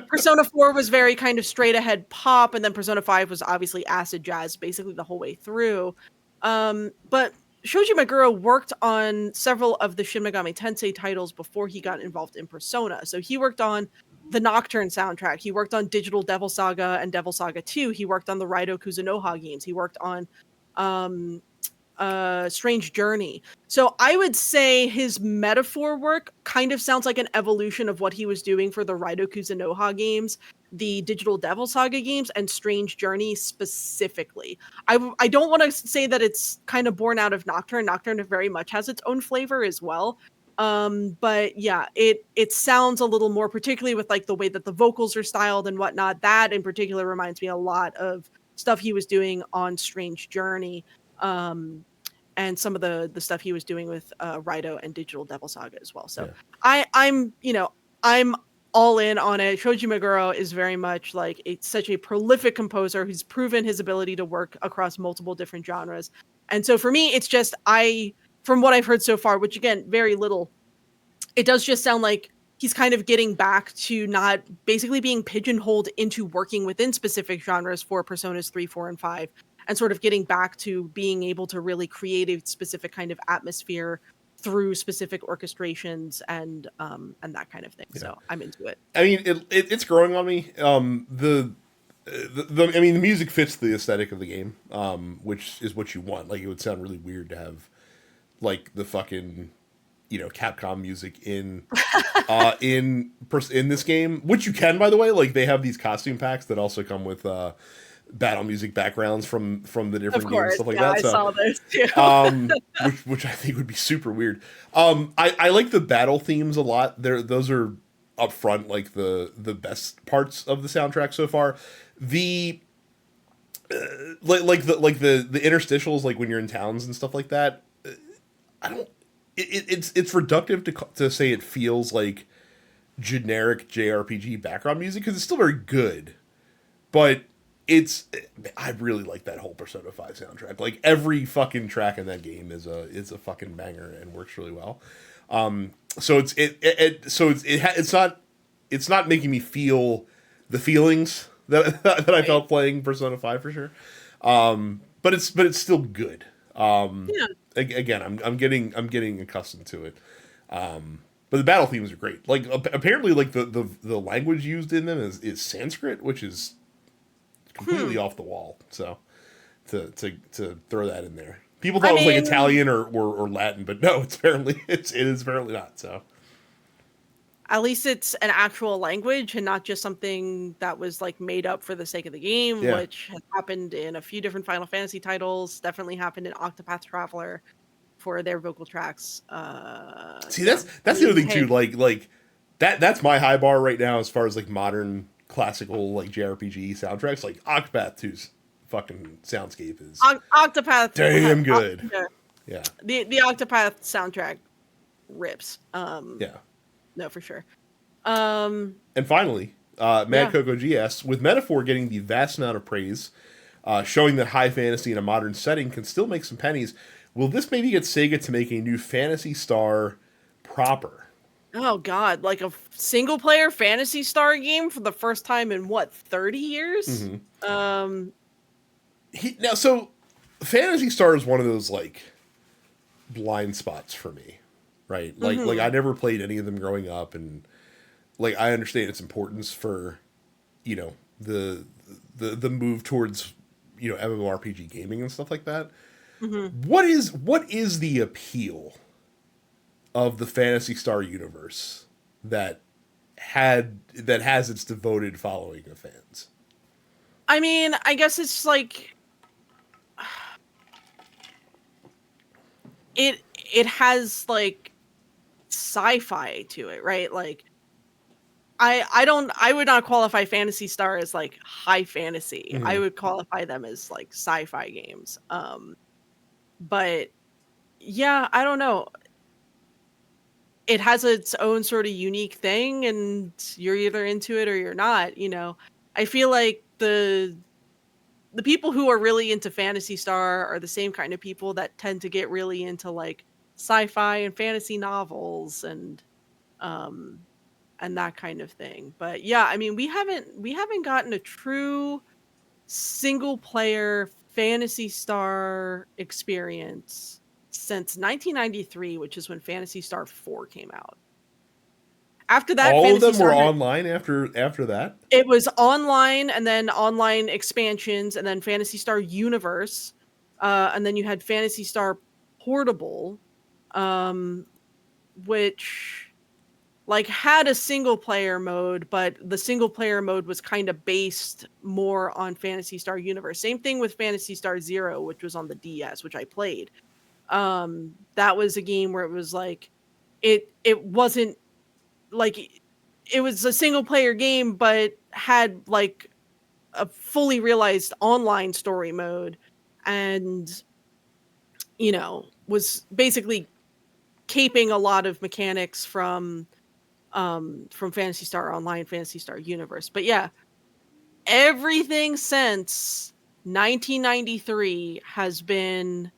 Persona 4 was very kind of straight ahead pop, and then Persona 5 was obviously acid jazz basically the whole way through. But Shoji Meguro worked on several of the Shin Megami Tensei titles before he got involved in Persona. So he worked on the Nocturne soundtrack. He worked on Digital Devil Saga and Devil Saga 2. He worked on the Raido Kuzunoha games. He worked on um Strange Journey. So I would say his metaphor work kind of sounds like an evolution of what he was doing for the Raido Kuzunoha games, the Digital Devil Saga games, and Strange Journey specifically. I don't want to say that it's kind of born out of Nocturne. Nocturne very much has its own flavor as well. But yeah, it sounds a little more, particularly with like the way that the vocals are styled and whatnot. That in particular reminds me a lot of stuff he was doing on Strange Journey. Um, and some of the stuff he was doing with Raido and Digital Devil Saga as well. So yeah, I'm all in on it. Shoji Meguro is very much like such a prolific composer who's proven his ability to work across multiple different genres. And so for me, it's just from what I've heard so far, which again, very little, it does just sound like he's kind of getting back to not basically being pigeonholed into working within specific genres for Personas 3, 4, and 5, and sort of getting back to being able to really create a specific kind of atmosphere through specific orchestrations and that kind of thing. yeah. So I'm into it. I mean, it's growing on me. I mean, the music fits the aesthetic of the game, which is what you want. Like, it would sound really weird to have like the fucking Capcom music in this game, which you can, by the way. Like, they have these costume packs that also come with battle music backgrounds from the Of different games, course, stuff like yeah, that. I So, saw those too. which I think would be super weird. I like the battle themes a lot. Those are up front, like the best parts of the soundtrack so far. The the interstitials, like when you're in towns and stuff like that. I don't. It's reductive to say it feels like generic JRPG background music because it's still very good, but I really like that whole Persona 5 soundtrack. Like, every fucking track in that game is a fucking banger and works really well. So it's not it's not making me feel the feelings that I Right. felt playing Persona 5 for sure. But it's still good. Yeah. Again, I'm getting accustomed to it. But the battle themes are great. Like apparently, like the language used in them is Sanskrit, which is completely Hmm. off the wall. So to throw that in there, people thought I it was like mean, Italian or Latin, but no, it is apparently not. So at least it's an actual language and not just something that was like made up for the sake of the game, yeah. which has happened in a few different Final Fantasy titles. Definitely happened in Octopath Traveler for their vocal tracks. See, Yeah. I that's the other mean, thing too. hey, Like that's my high bar right now as far as like modern classical like JRPG soundtracks. Like Octopath 2's fucking soundscape is Octopath damn good. yeah, Yeah, the Octopath soundtrack rips. yeah. No, for sure. Um, And finally, Mad yeah. Coco GS with Metaphor getting the vast amount of praise, showing that high fantasy in a modern setting can still make some pennies. Will this maybe get Sega to make a new Fantasy Star proper? Oh God, like a single player Fantasy Star game for the first time in what, 30 years? Mm-hmm. Um, Now, so Fantasy Star is one of those like blind spots for me, right? Like I mhm. never played any of them growing up, and like I understand its importance for you know the move towards MMORPG gaming and stuff like that. Mhm. What is the appeal of the Fantasy Star universe that that has its devoted following of fans? I mean, I guess it's like it has like sci-fi to it, right? Like I would not qualify Fantasy Star as like high fantasy. I Mm-hmm. would qualify them as like sci-fi games. But yeah, I don't know. It has its own sort of unique thing and you're either into it or you're not, you know. I feel like the people who are really into Fantasy Star are the same kind of people that tend to get really into like sci-fi and fantasy novels um and that kind of thing. But yeah, I mean, we haven't gotten a true single player Fantasy Star experience since 1993, which is when Fantasy Star 4 came out. After that, All of Fantasy them Star were had online after that. it was online and then online expansions and then Fantasy Star Universe. And then you had Fantasy Star Portable, um, which like had a single player mode, but the single player mode was kind of based more on Fantasy Star Universe. Same thing with Fantasy Star Zero, which was on the DS, which I played. That was a game where it was like it wasn't like it was a single player game, but had like a fully realized online story mode and was basically caping a lot of mechanics from Fantasy Star Online, Fantasy Star Universe. But yeah, everything since 1993 has been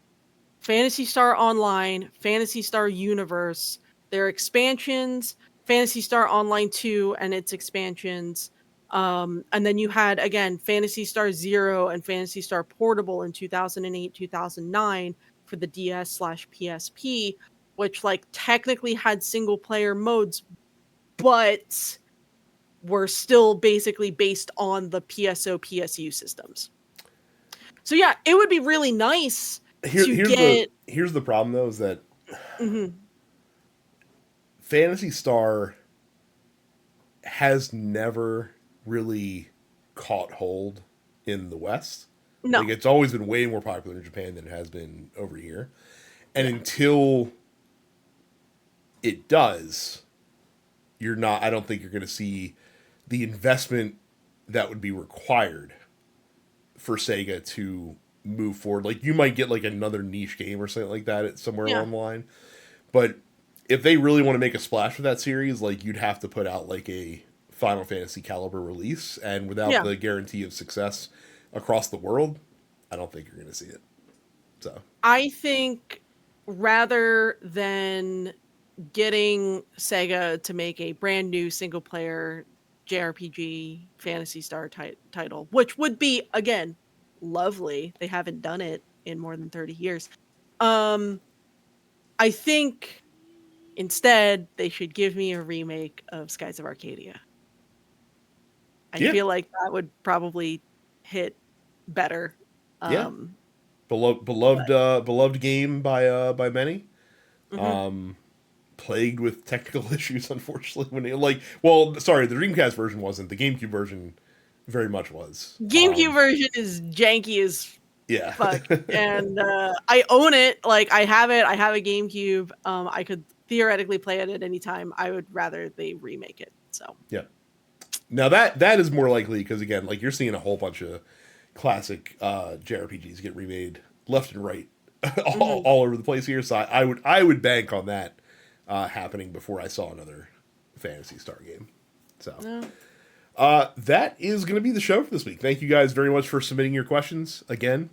Fantasy Star Online, Fantasy Star Universe, their expansions, Fantasy Star Online 2 and its expansions. And then you had again Fantasy Star Zero and Fantasy Star Portable in 2008, 2009 for the DS/PSP, which like technically had single player modes, but were still basically based on the PSO PSU systems. So yeah, it would be really nice to get Here's the problem though is that mhm. Fantasy Star has never really caught hold in the West. Like No. it's always been way more popular in Japan than it has been over here. And Yeah. until it does, you're not I don't think you're going to see the investment that would be required for Sega to move forward. Like you might get like another niche game or something like that somewhere Yeah. along the line. But if they really want to make a splash with that series, like you'd have to put out like a Final Fantasy caliber release, and without Yeah. the guarantee of success across the world, I don't think you're going to see it. So I think rather than getting Sega to make a brand new single player JRPG Fantasy Star title, which would be, again, lovely. They haven't done it in more than 30 years. I think instead they should give me a remake of Skies of Arcadia. I Yeah. feel like that would probably hit better. Yeah. Um, Beloved game by many. mhm. Plagued with technical issues, unfortunately. The Dreamcast version wasn't. The GameCube version very much was. GameCube version is janky as Yeah. fuck, and I own it. Like, I have it. I have a GameCube. I could theoretically play it at any time. I would rather they remake it. So Yeah. Now that is more likely because again, like you're seeing a whole bunch of classic JRPGs get remade left and right, mhm. all over the place here. So I would bank on that happening before I saw another Fantasy Star game. So No. that is going to be the show for this week. Thank you guys very much for submitting your questions. Again,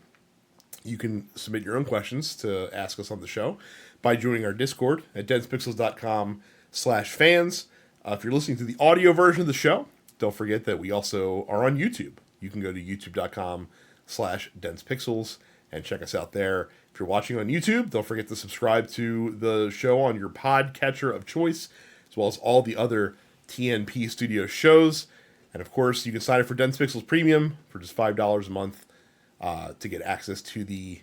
you can submit your own questions to ask us on the show by joining our Discord at densepixels.com/fans. If you're listening to the audio version of the show, don't forget that we also are on YouTube. You can go to youtube.com/densepixels and check us out there. If you're watching on YouTube, don't forget to subscribe to the show on your podcatcher of choice, as well as all the other TNP Studio shows. And of course, you can sign up for Dense Pixels Premium for just $5 a month to get access to the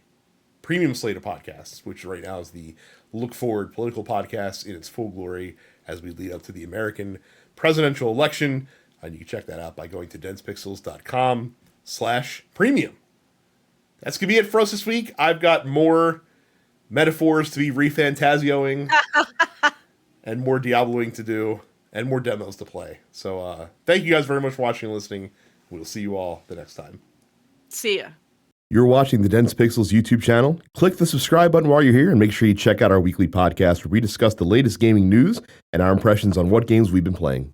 premium slate of podcasts, which right now is the Look Forward political podcast in its full glory as we lead up to the American presidential election. And you can check that out by going to densepixels.com/premium. That's going to be it for us this week. I've got more metaphors to be ReFantazioing and more Diabloing to do and more demos to play. So thank you guys very much for watching and listening. We'll see you all the next time. See ya. You're watching the Dense Pixels YouTube channel. Click the subscribe button while you're here and make sure you check out our weekly podcast where we discuss the latest gaming news and our impressions on what games we've been playing.